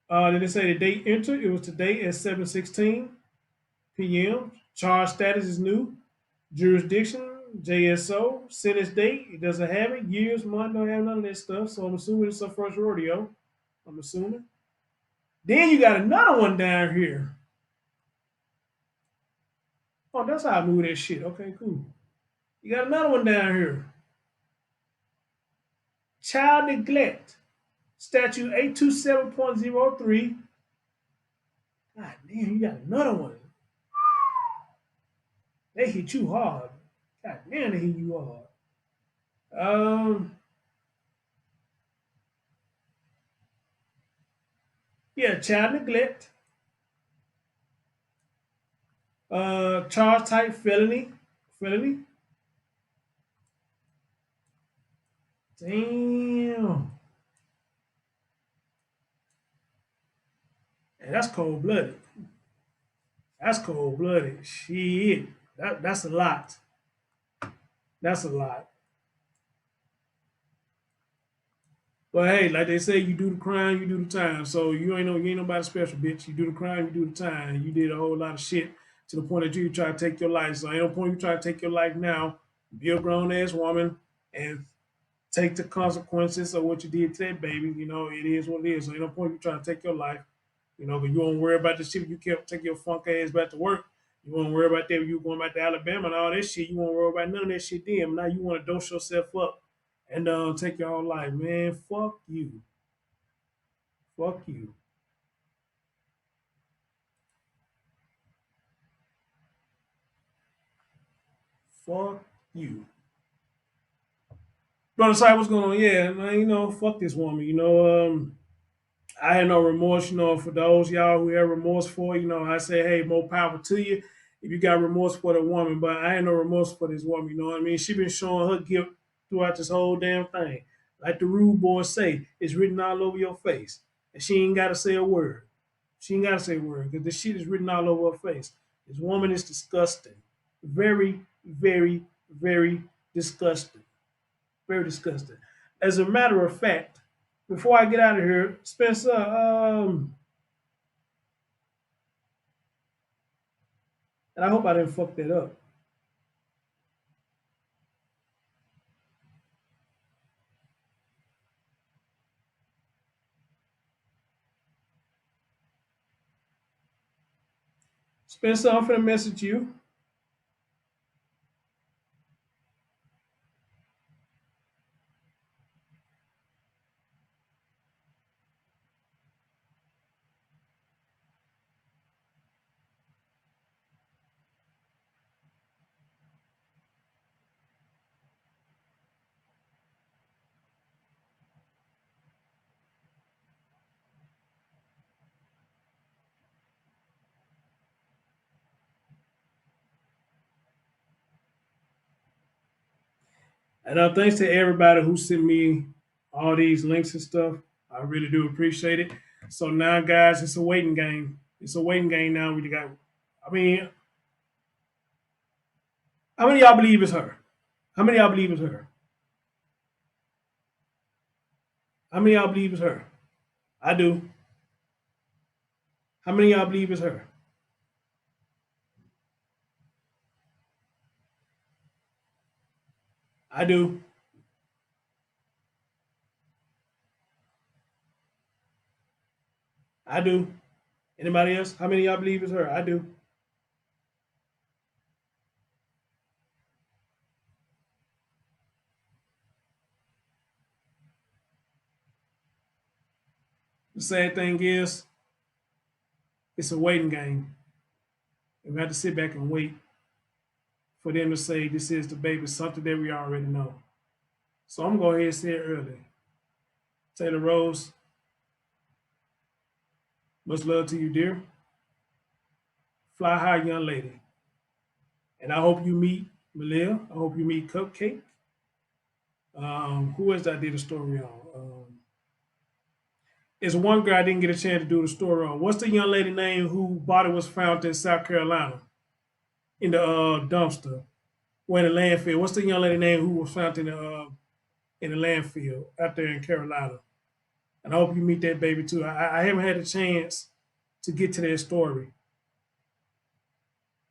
A: Then it say the date entered. It was today at 7:16 p.m. Charge status is new. Jurisdiction, JSO. Sentence date, it doesn't have it. Years, month, don't have none of that stuff. So I'm assuming it's her first rodeo. I'm assuming. Then you got another one down here. Oh, that's how I move that shit. Okay, cool. You got another one down here. Child neglect. Statute 827.03. God damn, you got another one. They hit you hard. God damn, they hit you hard. Yeah, child neglect, charge type felony. Damn, and that's cold blooded. That's cold blooded. Shit, that's a lot. That's a lot. But hey, like they say, you do the crime, you do the time. So you ain't nobody special, bitch. You do the crime, you do the time. You did a whole lot of shit to the point that you try to take your life. So ain't no point you try to take your life now. Be a grown ass woman and take the consequences of what you did to that baby. You know, it is what it is. So ain't no point you trying to take your life. You know, but you won't worry about the shit. You kept taking your funk ass back to work. You won't worry about that. You going back to Alabama and all that shit. You won't worry about none of that shit then. Now you want to dose yourself up and take your own life, man. Fuck you. Fuck you. Fuck you. Brother Side, what's going on? Yeah, man, fuck this woman. I had no remorse, for those y'all who have remorse for, I say, hey, more power to you if you got remorse for the woman. But I had no remorse for this woman, you know what I mean? She been showing her guilt throughout this whole damn thing. Like the rude boys say, it's written all over your face. And she ain't got to say a word. She ain't got to say a word because this shit is written all over her face. This woman is disgusting. Very, very, very disgusting. Very disgusting. As a matter of fact, before I get out of here, Spencer, and I hope I didn't fuck that up. Spencer, I'm finna message you. And thanks to everybody who sent me all these links and stuff. I really do appreciate it. So now, guys, it's a waiting game. It's a waiting game now. We got. I mean, how many of y'all believe it's her? How many of y'all believe it's her? How many of y'all believe it's her? I do. How many of y'all believe it's her? I do. I do. Anybody else? How many of y'all believe it's her? I do. The sad thing is, it's a waiting game. And we have to sit back and wait for them to say this is the baby, something that we already know. So I'm going to go ahead and say it early. Taylor Rose, much love to you, dear. Fly high, young lady. And I hope you meet Malia. I hope you meet Cupcake. Who else I did a story on? It's one girl I didn't get a chance to do the story on. What's the young lady name who body was found in South Carolina in the dumpster or in the landfill? What's the young lady name who was found in the landfill out there in Carolina? And I hope you meet that baby too. I haven't had a chance to get to that story.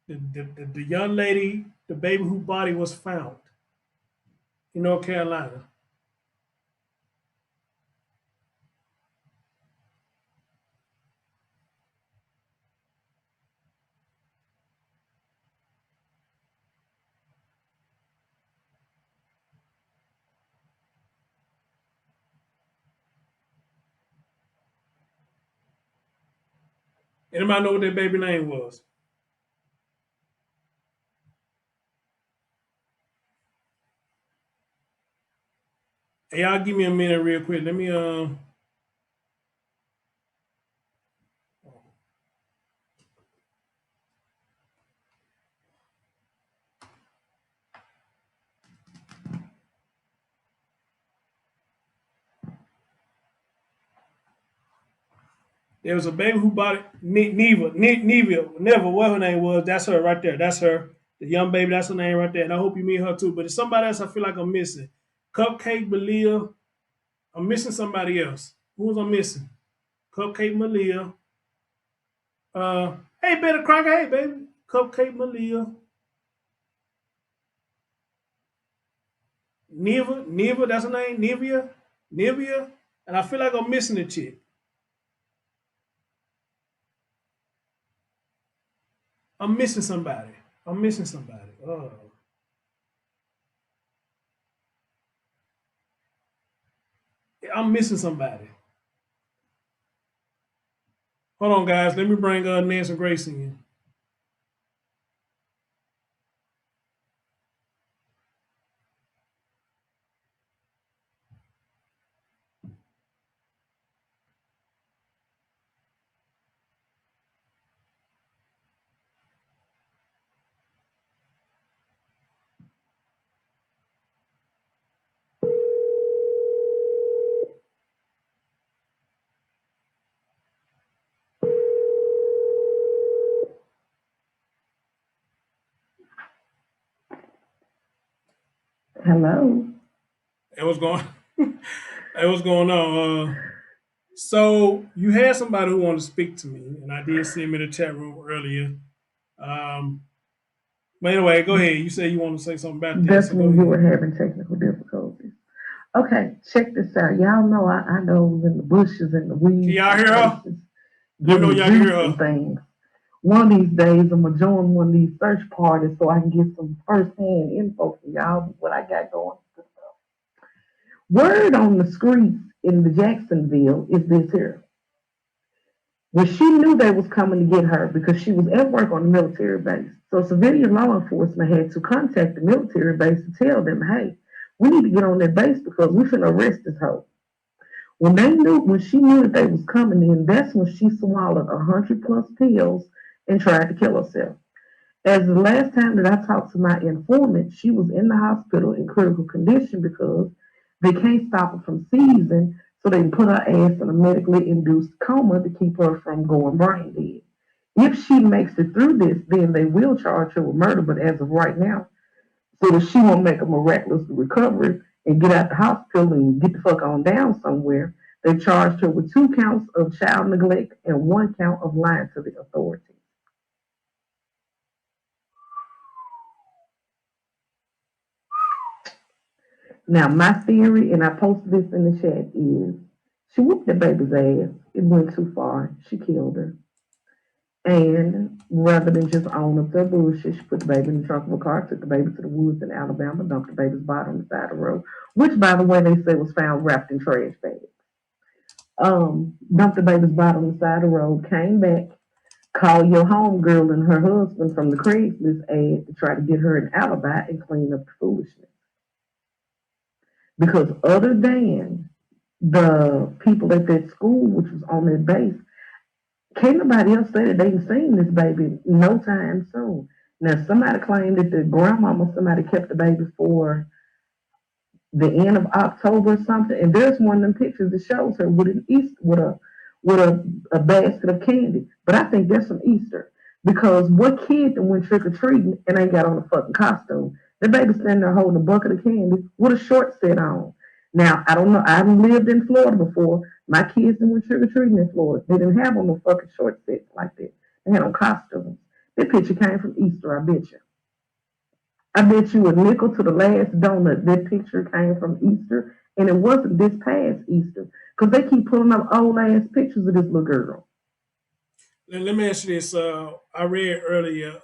A: The young lady, the baby whose body was found in North Carolina. Anybody know what that baby name was? Hey, y'all give me a minute real quick. Let me There was a baby who bought it. Neva, what her name was. That's her right there. That's her. The young baby, that's her name right there. And I hope you meet her too. But it's somebody else I feel like I'm missing. Cupcake Malia. I'm missing somebody else. Who was I missing? Cupcake Malia. Hey, Better Crocker. Hey, baby. Cupcake Malia. Neva, that's her name. Nevia. And I feel like I'm missing a chick. I'm missing somebody. Oh. I'm missing somebody. Hold on, guys. Let me bring Nancy Grace in.
E: Hello.
A: Hey, what's going? Hey, what's going on? So you had somebody who wanted to speak to me, and I did see him in the chat room earlier. But anyway, go ahead. You said you want to say something about that.
E: That's
A: So go
E: when you were
A: ahead.
E: having technical difficulties. Okay, check this out. Y'all know I know in the bushes and the weeds.
A: Can y'all hear her? Let me know
E: Getting
A: y'all can hear
E: juice
A: her.
E: and things. One of these days, I'm gonna join one of these search parties so I can get some first-hand info for y'all. What I got going. Word on the streets in the Jacksonville is this here. When she knew they was coming to get her because she was at work on the military base. So civilian law enforcement had to contact the military base to tell them, hey, we need to get on that base because we finna arrest this hoe. When she knew that they was coming in, that's when she swallowed 100+ pills and tried to kill herself. As the last time that I talked to my informant, she was in the hospital in critical condition because they can't stop her from seizing, so they can put her ass in a medically induced coma to keep her from going brain dead. If she makes it through this, then they will charge her with murder, but as of right now, so that she won't make a miraculous recovery and get out the hospital and get the fuck on down somewhere, they charged her with 2 counts of child neglect and 1 count of lying to the authorities. Now, my theory, and I posted this in the chat, is she whooped the baby's ass. It went too far. She killed her. And rather than just own up to her bullshit, she put the baby in the trunk of a car, took the baby to the woods in Alabama, dumped the baby's body on the side of the road, which, by the way, they say was found wrapped in trash bags. Dumped the baby's body on the side of the road, came back, called your homegirl and her husband from the Craigslist ad to try to get her an alibi and clean up the foolishness. Because other than the people at that school, which was on that base, can't nobody else say that they ain't seen this baby no time soon. Now, somebody claimed that the grandmama, somebody kept the baby for the end of October or something, and there's one of them pictures that shows her with an Easter, with a basket of candy. But I think that's from Easter, because what kid that went trick or treating and ain't got on a fucking costume? The baby standing there holding a bucket of candy with a short set on. Now I don't know. I haven't lived in Florida before. My kids that went trick or treating in Florida, they didn't have on no fucking short sets like that. They had on costumes. That picture came from Easter, I bet you. I bet you a nickel to the last donut that picture came from Easter, and it wasn't this past Easter, because they keep pulling up old ass pictures of this little girl.
A: Let me ask you this. I read earlier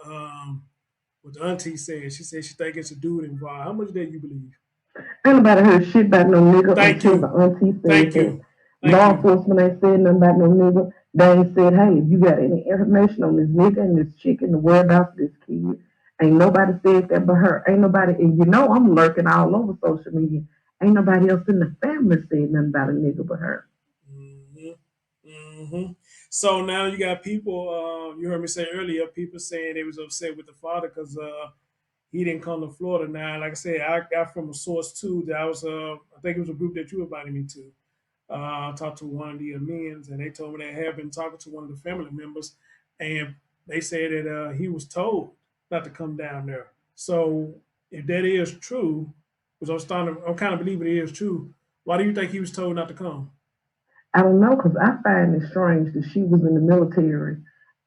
A: what the auntie said. She said she think it's a dude involved. How much that you believe?
E: Ain't nobody heard shit about no nigga
A: Thank
E: until
A: you.
E: the auntie said
A: Thank
E: that.
A: you. Thank
E: Law
A: you.
E: enforcement ain't said nothing about no nigga. They ain't said, hey, if you got any information on this nigga and this chick and the whereabouts of this kid, ain't nobody said that but her. Ain't nobody, and you know I'm lurking all over social media. Ain't nobody else in the family said nothing about a nigga but her.
A: So now you got people. You heard me say earlier, people saying they was upset with the father because he didn't come to Florida. Now, like I said, I got from a source too that I was. I think it was a group that you invited me to. I talked to one of the amens, and they told me they had been talking to one of the family members, and they said that he was told not to come down there. So if that is true, which I'm kind of believing it is true, why do you think he was told not to come?
E: I don't know, because I find it strange that she was in the military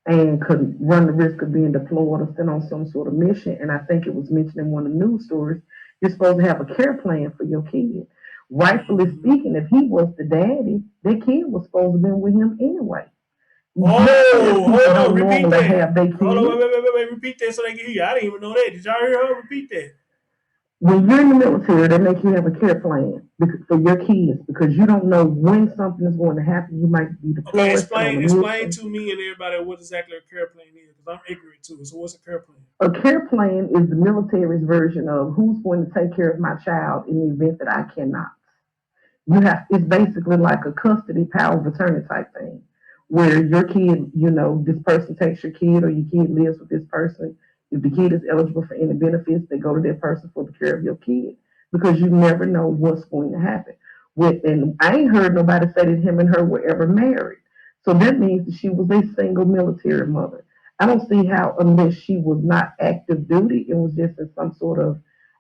E: and could run the risk of being deployed or sent on some sort of mission. And I think it was mentioned in one of the news stories, you're supposed to have a care plan for your kid. Rightfully speaking, if he was the daddy, that kid was supposed to have been with him anyway.
A: Oh, hold on, repeat that.
E: Have their
A: Hold on,
E: kids.
A: wait, repeat that so they can hear you. I didn't even know that. Did y'all hear her? Repeat that.
E: When you're in the military, they make you have a care plan for your kids because you don't know when something is going to happen. You might be deployed.
A: Okay, explain to me and everybody what exactly a care plan is, because I'm ignorant to it. So what's a care plan?
E: A care plan is the military's version of who's going to take care of my child in the event that I cannot. It's basically like a custody power of attorney type thing, where your kid, this person takes your kid or your kid lives with this person. If the kid is eligible for any benefits, they go to that person for the care of your kid because you never know what's going to happen. And I ain't heard nobody say that him and her were ever married. So that means that she was a single military mother. I don't see how, unless she was not active duty, it was just in some sort of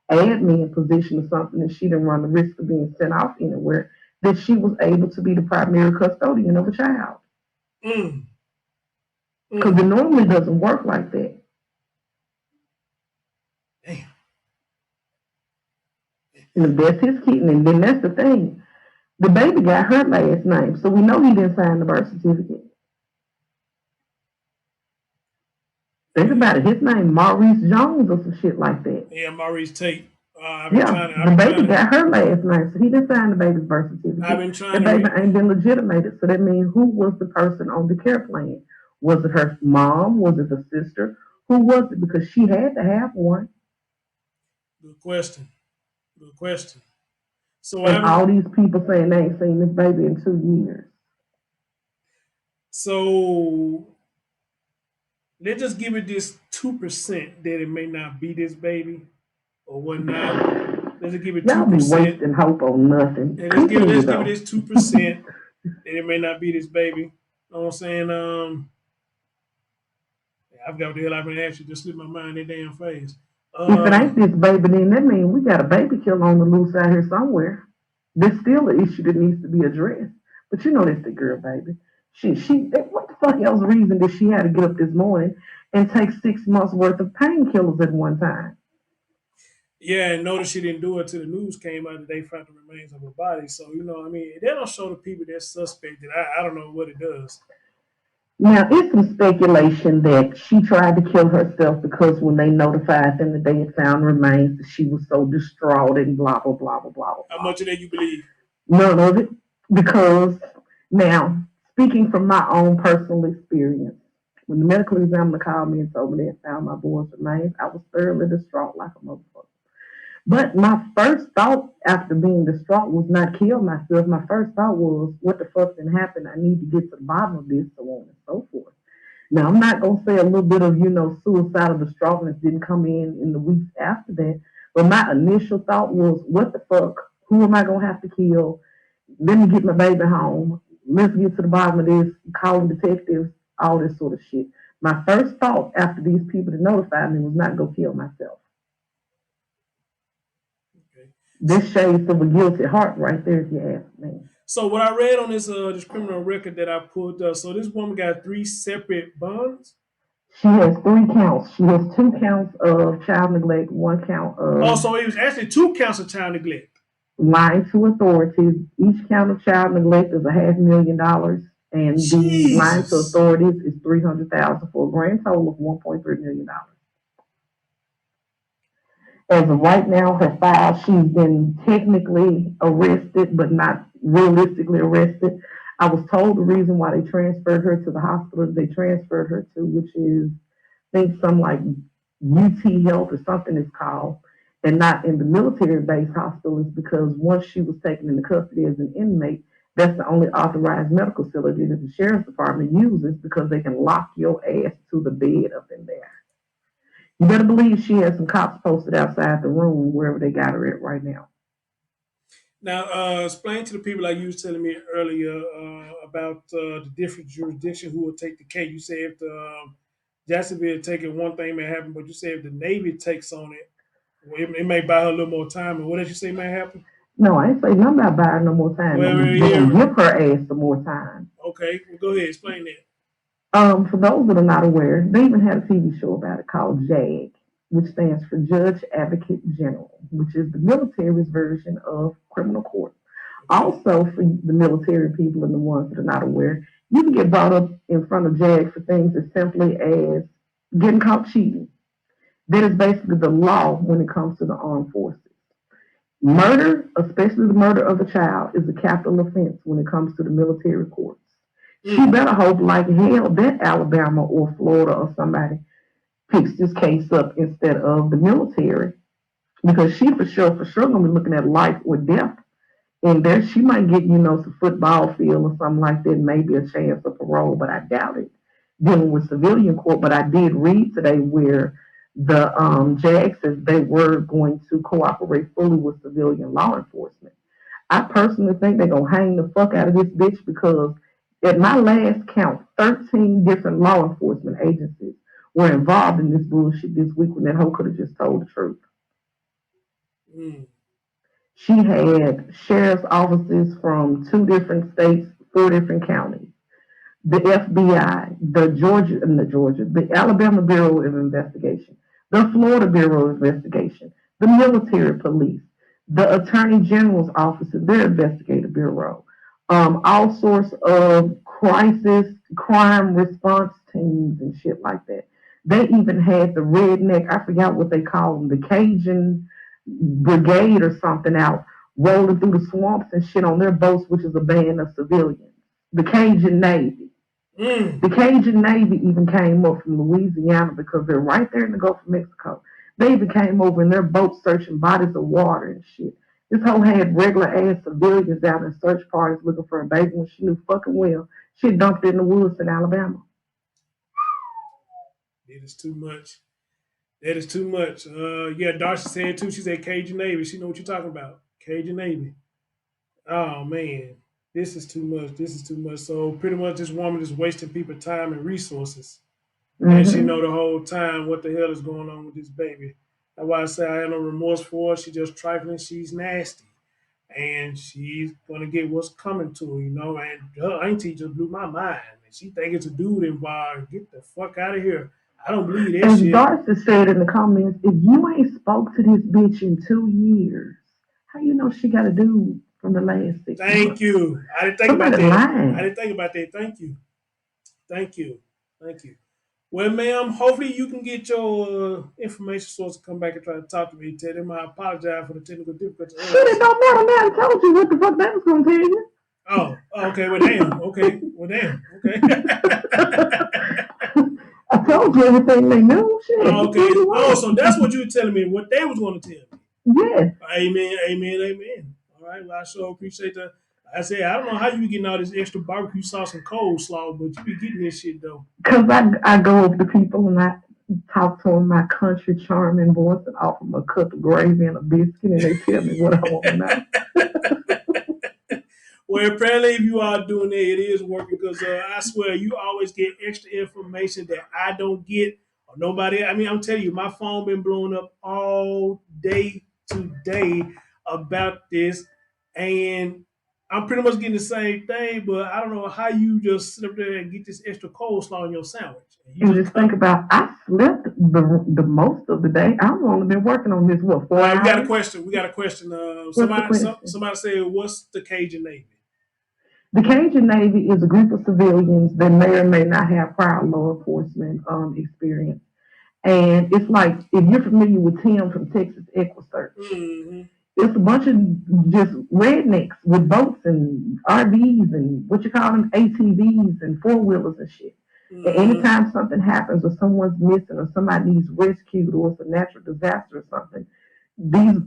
E: admin position or something that she didn't run the risk of being sent off anywhere, that she was able to be the primary custodian of a child. Because it normally doesn't work like that.
A: Damn.
E: And that's his kid. And then that's the thing. The baby got her last name, so we know he didn't sign the birth certificate. Think about it. His name Maurice Jones or some shit like that.
A: Yeah, Maurice Tate.
E: The baby got her last name, so he didn't sign the baby's birth certificate. The baby ain't been legitimated, so that means who was the person on the care plan? Was it her mom? Was it the sister? Who was it? Because she had to have one.
A: Good question. So
E: and all these people saying they ain't seen this baby in 2 years.
A: So let's just give it this 2% that it may not be this baby or whatnot. Let's just give it 2%.
E: Y'all be wasting hope on nothing.
A: Yeah, let's give it this 2% that it may not be this baby. You know what I'm saying? I forgot what the hell I've been asking. Just slipped my mind that damn face.
E: If it ain't this baby, then that means we got a baby killer on the loose out here somewhere. There's still an issue that needs to be addressed. But you know that's the girl, baby. What the fuck else reason did she have to get up this morning and take 6 months worth of painkillers at one time?
A: Yeah, and notice she didn't do it till the news came out that they found the remains of her body. So, they don't show the people that's suspected. I don't know what it does.
E: Now, it's some speculation that she tried to kill herself because when they notified them that they had found remains, that she was so distraught and blah, blah, blah, blah, blah, blah.
A: How much of that you believe?
E: None of it. Because, now, speaking from my own personal experience, when the medical examiner called me and told me they had found my boy's remains, I was thoroughly distraught like a motherfucker. But my first thought after being distraught was not kill myself. My first thought was, what the fuck did happen? I need to get to the bottom of this, so on and so forth. Now, I'm not going to say a little bit of, suicidal distraughtness didn't come in the weeks after that. But my initial thought was, what the fuck? Who am I going to have to kill? Let me get my baby home. Let's get to the bottom of this. Calling detectives, all this sort of shit. My first thought after these people that notified me was not go kill myself. This shades of a guilty heart right there, if you ask me.
A: So what I read on this criminal record that I pulled up, so this woman got 3 separate bonds?
E: She has 3 counts. She has 2 counts of child neglect, 1 count of...
A: Oh, so it was actually 2 counts of child neglect.
E: Lying to authorities. Each count of child neglect is $500,000, and the lying to authorities is $300,000 for a grand total of $1.3 million. As of right now, her file, she's been technically arrested, but not realistically arrested. I was told the reason why they transferred her to the hospital they transferred her to, which is, I think, some like UT Health or something it's called, and not in the military-based hospital, is because once she was taken into custody as an inmate, that's the only authorized medical facility that the sheriff's department uses because they can lock your ass to the bed up in there. You better believe she has some cops posted outside the room wherever they got her at right now.
A: Now, explain to the people like you was telling me earlier about the different jurisdiction who will take the case. You say if the Jacksonville take it, one thing may happen, but you say if the Navy takes on it, well, it may buy her a little more time. And what did you say may happen?
E: No, I ain't say nothing about buying no more time.
A: Well,
E: They're gonna
A: yeah.
E: give her ass some more time.
A: Okay, well, go ahead, explain that.
E: For those that are not aware, they even had a TV show about it called JAG, which stands for Judge Advocate General, which is the military's version of criminal court. Also, for the military people and the ones that are not aware, you can get brought up in front of JAG for things as simply as getting caught cheating. That is basically the law when it comes to the armed forces. Murder, especially the murder of a child, is a capital offense when it comes to the military courts. She better hope like hell that Alabama or Florida or somebody picks this case up instead of the military, because she for sure gonna be looking at life or death. And there she might get, some football field or something like that, maybe a chance of parole, but I doubt it. Dealing with civilian court, but I did read today where the JAG says they were going to cooperate fully with civilian law enforcement. I personally think they're gonna hang the fuck out of this bitch because at my last count, 13 different law enforcement agencies were involved in this bullshit this week when that hoe could have just told the truth. She had sheriff's offices from 2 different states, 4 different counties. The FBI, the Alabama Bureau of Investigation, the Florida Bureau of Investigation, the military police, the Attorney General's office, their investigative bureau, all sorts of crisis crime response teams and shit like that. They even had the redneck, I forgot what they call them, the Cajun brigade or something out rolling through the swamps and shit on their boats, which is a band of civilians. The Cajun Navy. The Cajun Navy even came up from Louisiana because they're right there in the Gulf of Mexico. They even came over in their boats searching bodies of water and shit. This whole had regular ass civilians out in search parties looking for a baby when she knew fucking well she dumped it in the woods in Alabama.
A: It is too much. That is too much. Yeah, Darcy said too. She said Cajun Navy. She know what you're talking about. Cajun Navy. Oh man, this is too much. This is too much. So pretty much, this woman is wasting people's time and resources, and she know the whole time what the hell is going on with this baby. That's why I say I have no remorse for her. She just trifling. She's nasty, and she's gonna get what's coming to her, And her auntie just blew my mind. And she think it's a dude involved. Get the fuck out of here. I don't believe that
E: As
A: shit.
E: Darcy said in the comments, if you ain't spoke to this bitch in 2 years, how you know she got a dude from the last 6 months?
A: Thank you. I didn't think about
E: Somebody
A: that.
E: lying.
A: I didn't think about that. Thank you. Thank you. Thank you. Well, ma'am, hopefully you can get your information source to come back and try to talk to me. Tell them I apologize for the technical difficulties.
E: Shit, it don't matter now. I told you what the fuck they was gonna tell you.
A: Oh, okay. Well, damn. Okay. Well, damn. Okay.
E: I told you everything they knew. Shit.
A: Okay. Oh, so that's what you were telling me, what they was going to tell me.
E: Yes.
A: Amen. Amen. Amen. All right. Well, I sure appreciate that. I said, I don't know how you be getting all this extra barbecue sauce and coleslaw, but you be getting this shit, though.
E: Because I go up to people and I talk to them in my country charming voice and offer them a cup of gravy and a biscuit and they tell me what I want to know.
A: Well, apparently, if you are doing that, it is working because I swear you always get extra information that I don't get or nobody. I mean, I'm telling you, my phone been blowing up all day today about this, and I'm pretty much getting the same thing. But I don't know how you just sit up there and get this extra coleslaw in your sandwich.
E: And just think about, I slept the most of the day. I've only been working on this, 4 hours?
A: We got a question. We got a question. Somebody said, what's the Cajun Navy?
E: The Cajun Navy is a group of civilians that may or may not have prior law enforcement experience. And it's like, if you're familiar with Tim from Texas EquiSearch, it's a bunch of just rednecks with boats and RVs and what you call them, ATVs and 4-wheelers and shit. And anytime something happens or someone's missing or somebody needs rescued or it's a natural disaster or something, these,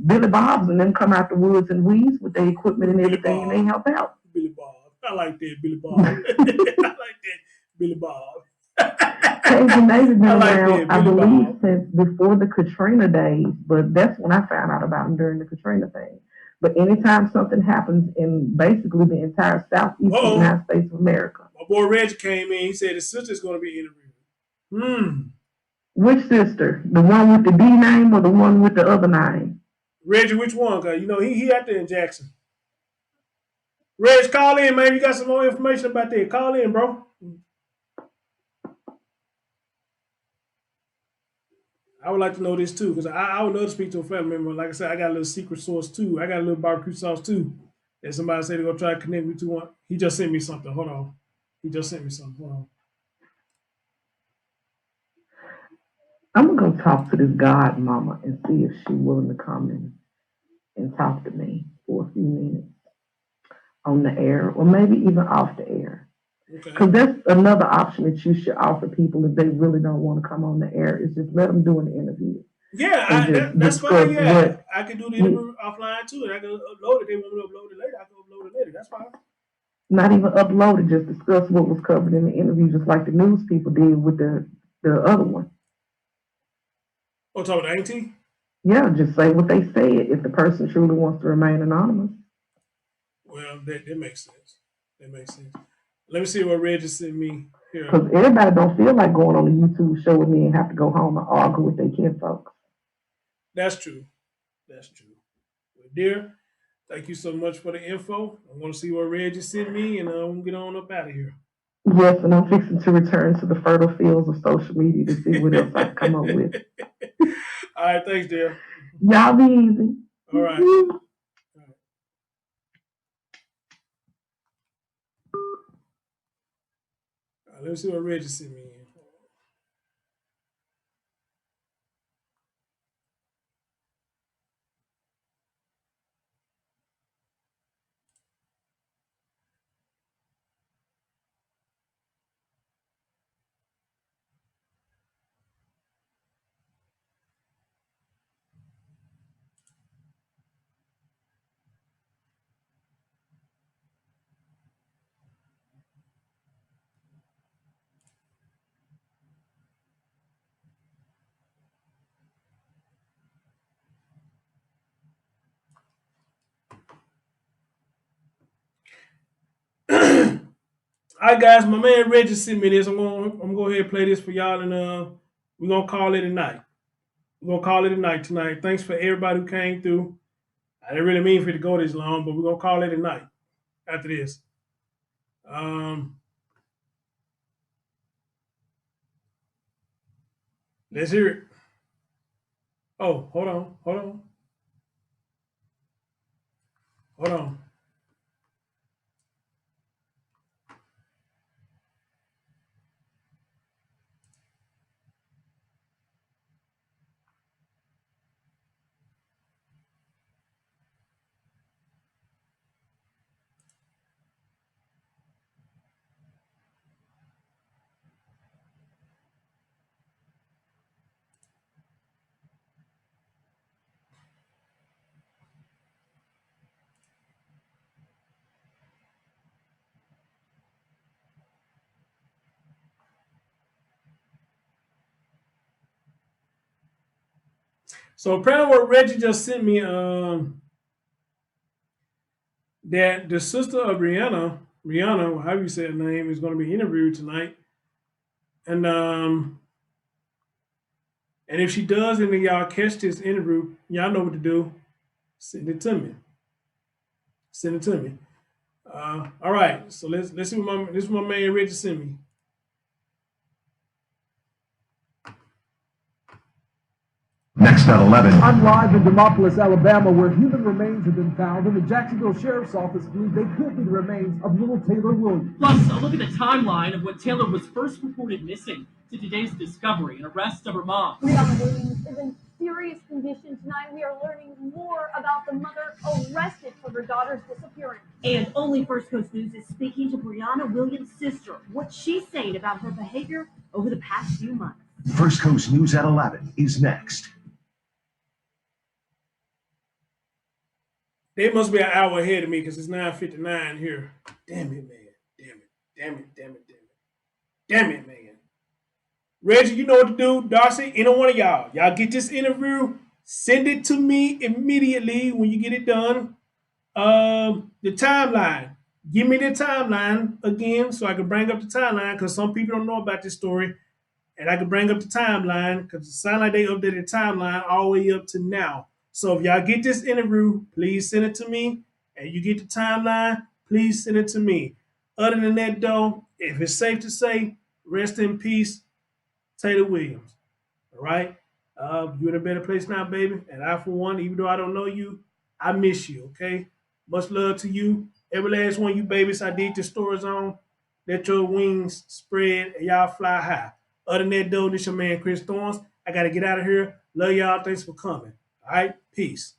E: Billy Bobs and them come out the woods and weeds with their equipment and everything and they help out.
A: Billy Bob. I like that, Billy Bob. I like that, Billy Bob.
E: Cajun Navy been around, I believe, since before the Katrina days, but that's when I found out about them during the Katrina thing. But anytime something happens in basically the entire southeast of the United States of America.
A: My boy Reggie came in. He said his sister's going to be interviewed.
E: Which sister? The one with the D name or the one with the other name?
A: Reggie, which one? Cause you know he out there in Jackson. Reg, call in, man. You got some more information about that. Call in, bro. I would like to know this too, because I would love to speak to a family member. Like I said, I got a little secret source too. I got a little barbecue sauce too. That somebody said they're gonna try to connect me to one. He just sent me something. Hold on. He just sent me something. Hold on.
E: I'm gonna go talk to this godmama and see if she's willing to come in and talk to me for a few minutes on the air, or maybe even off the air. Because that's another option that you should offer people if they really don't want to come on the air, is just let them do an interview.
A: Yeah, that's fine. Yeah, I can do the interview offline too, and I can upload it. They want me to upload it later. I can upload it later. That's fine.
E: Not even upload it, just discuss what was covered in the interview, just like the news people did with the other one.
A: Oh, talking about the AT?
E: Yeah, just say what they said if the person truly wants to remain anonymous.
A: Well, that makes sense. That makes sense. Let me see what Reggie sent me here.
E: Because everybody don't feel like going on a YouTube show with me and have to go home and argue with their kin folks.
A: That's true. That's true. Well, dear, thank you so much for the info. I want to see what Reggie sent me, and I'm get on up out of here.
E: Yes, and I'm fixing to return to the fertile fields of social media to see what else I can come up with.
A: All right, thanks, dear.
E: Y'all be easy.
A: All right. Let me see what Reggie sent me. All right, guys, my man Reggie sent me this. I'm gonna go ahead and play this for y'all, and we're gonna call it a night. We're gonna call it a night tonight. Thanks for everybody who came through. I didn't really mean for it to go this long, but we're gonna call it a night after this. Let's hear it. Oh, hold on. So apparently what Reggie just sent me, that the sister of Brianna, however you say her name, is going to be interviewed tonight. And if she does, and y'all catch this interview, y'all know what to do. Send it to me. Send it to me. All right. So let's see what this is my man Reggie sent me.
R: Next at 11.
F: I'm live in Demopolis, Alabama, where human remains have been found, and the Jacksonville Sheriff's Office believes they could be the remains of little Taylor Williams.
V: Plus, a look at the timeline of when Taylor was first reported missing to today's discovery and arrest of her mom.
W: Brianna Williams is in serious condition tonight. We are learning more about the mother arrested for her daughter's disappearance.
X: And Only First Coast News is speaking to Brianna Williams' sister. What she's saying about her behavior over the past few months.
G: First Coast News at 11 is next.
A: They must be an hour ahead of me because it's 9:59 here. Damn it, man. Damn it, man. Reggie, you know what to do. Darcy, any one of y'all. Y'all get this interview. Send it to me immediately when you get it done. The timeline. Give me the timeline again so I can bring up the timeline because some people don't know about this story. And I can bring up the timeline because it sounds like they updated the timeline all the way up to now. So if y'all get this interview, please send it to me. And you get the timeline, please send it to me. Other than that, though, if it's safe to say, rest in peace, Taylor Williams. All right? You're in a better place now, baby. And I, for one, even though I don't know you, I miss you, okay? Much love to you. Every last one of you babies I did the stories on, let your wings spread and y'all fly high. Other than that, though, this your man, Chris Thorns. I got to get out of here. Love y'all. Thanks for coming. All right? Peace.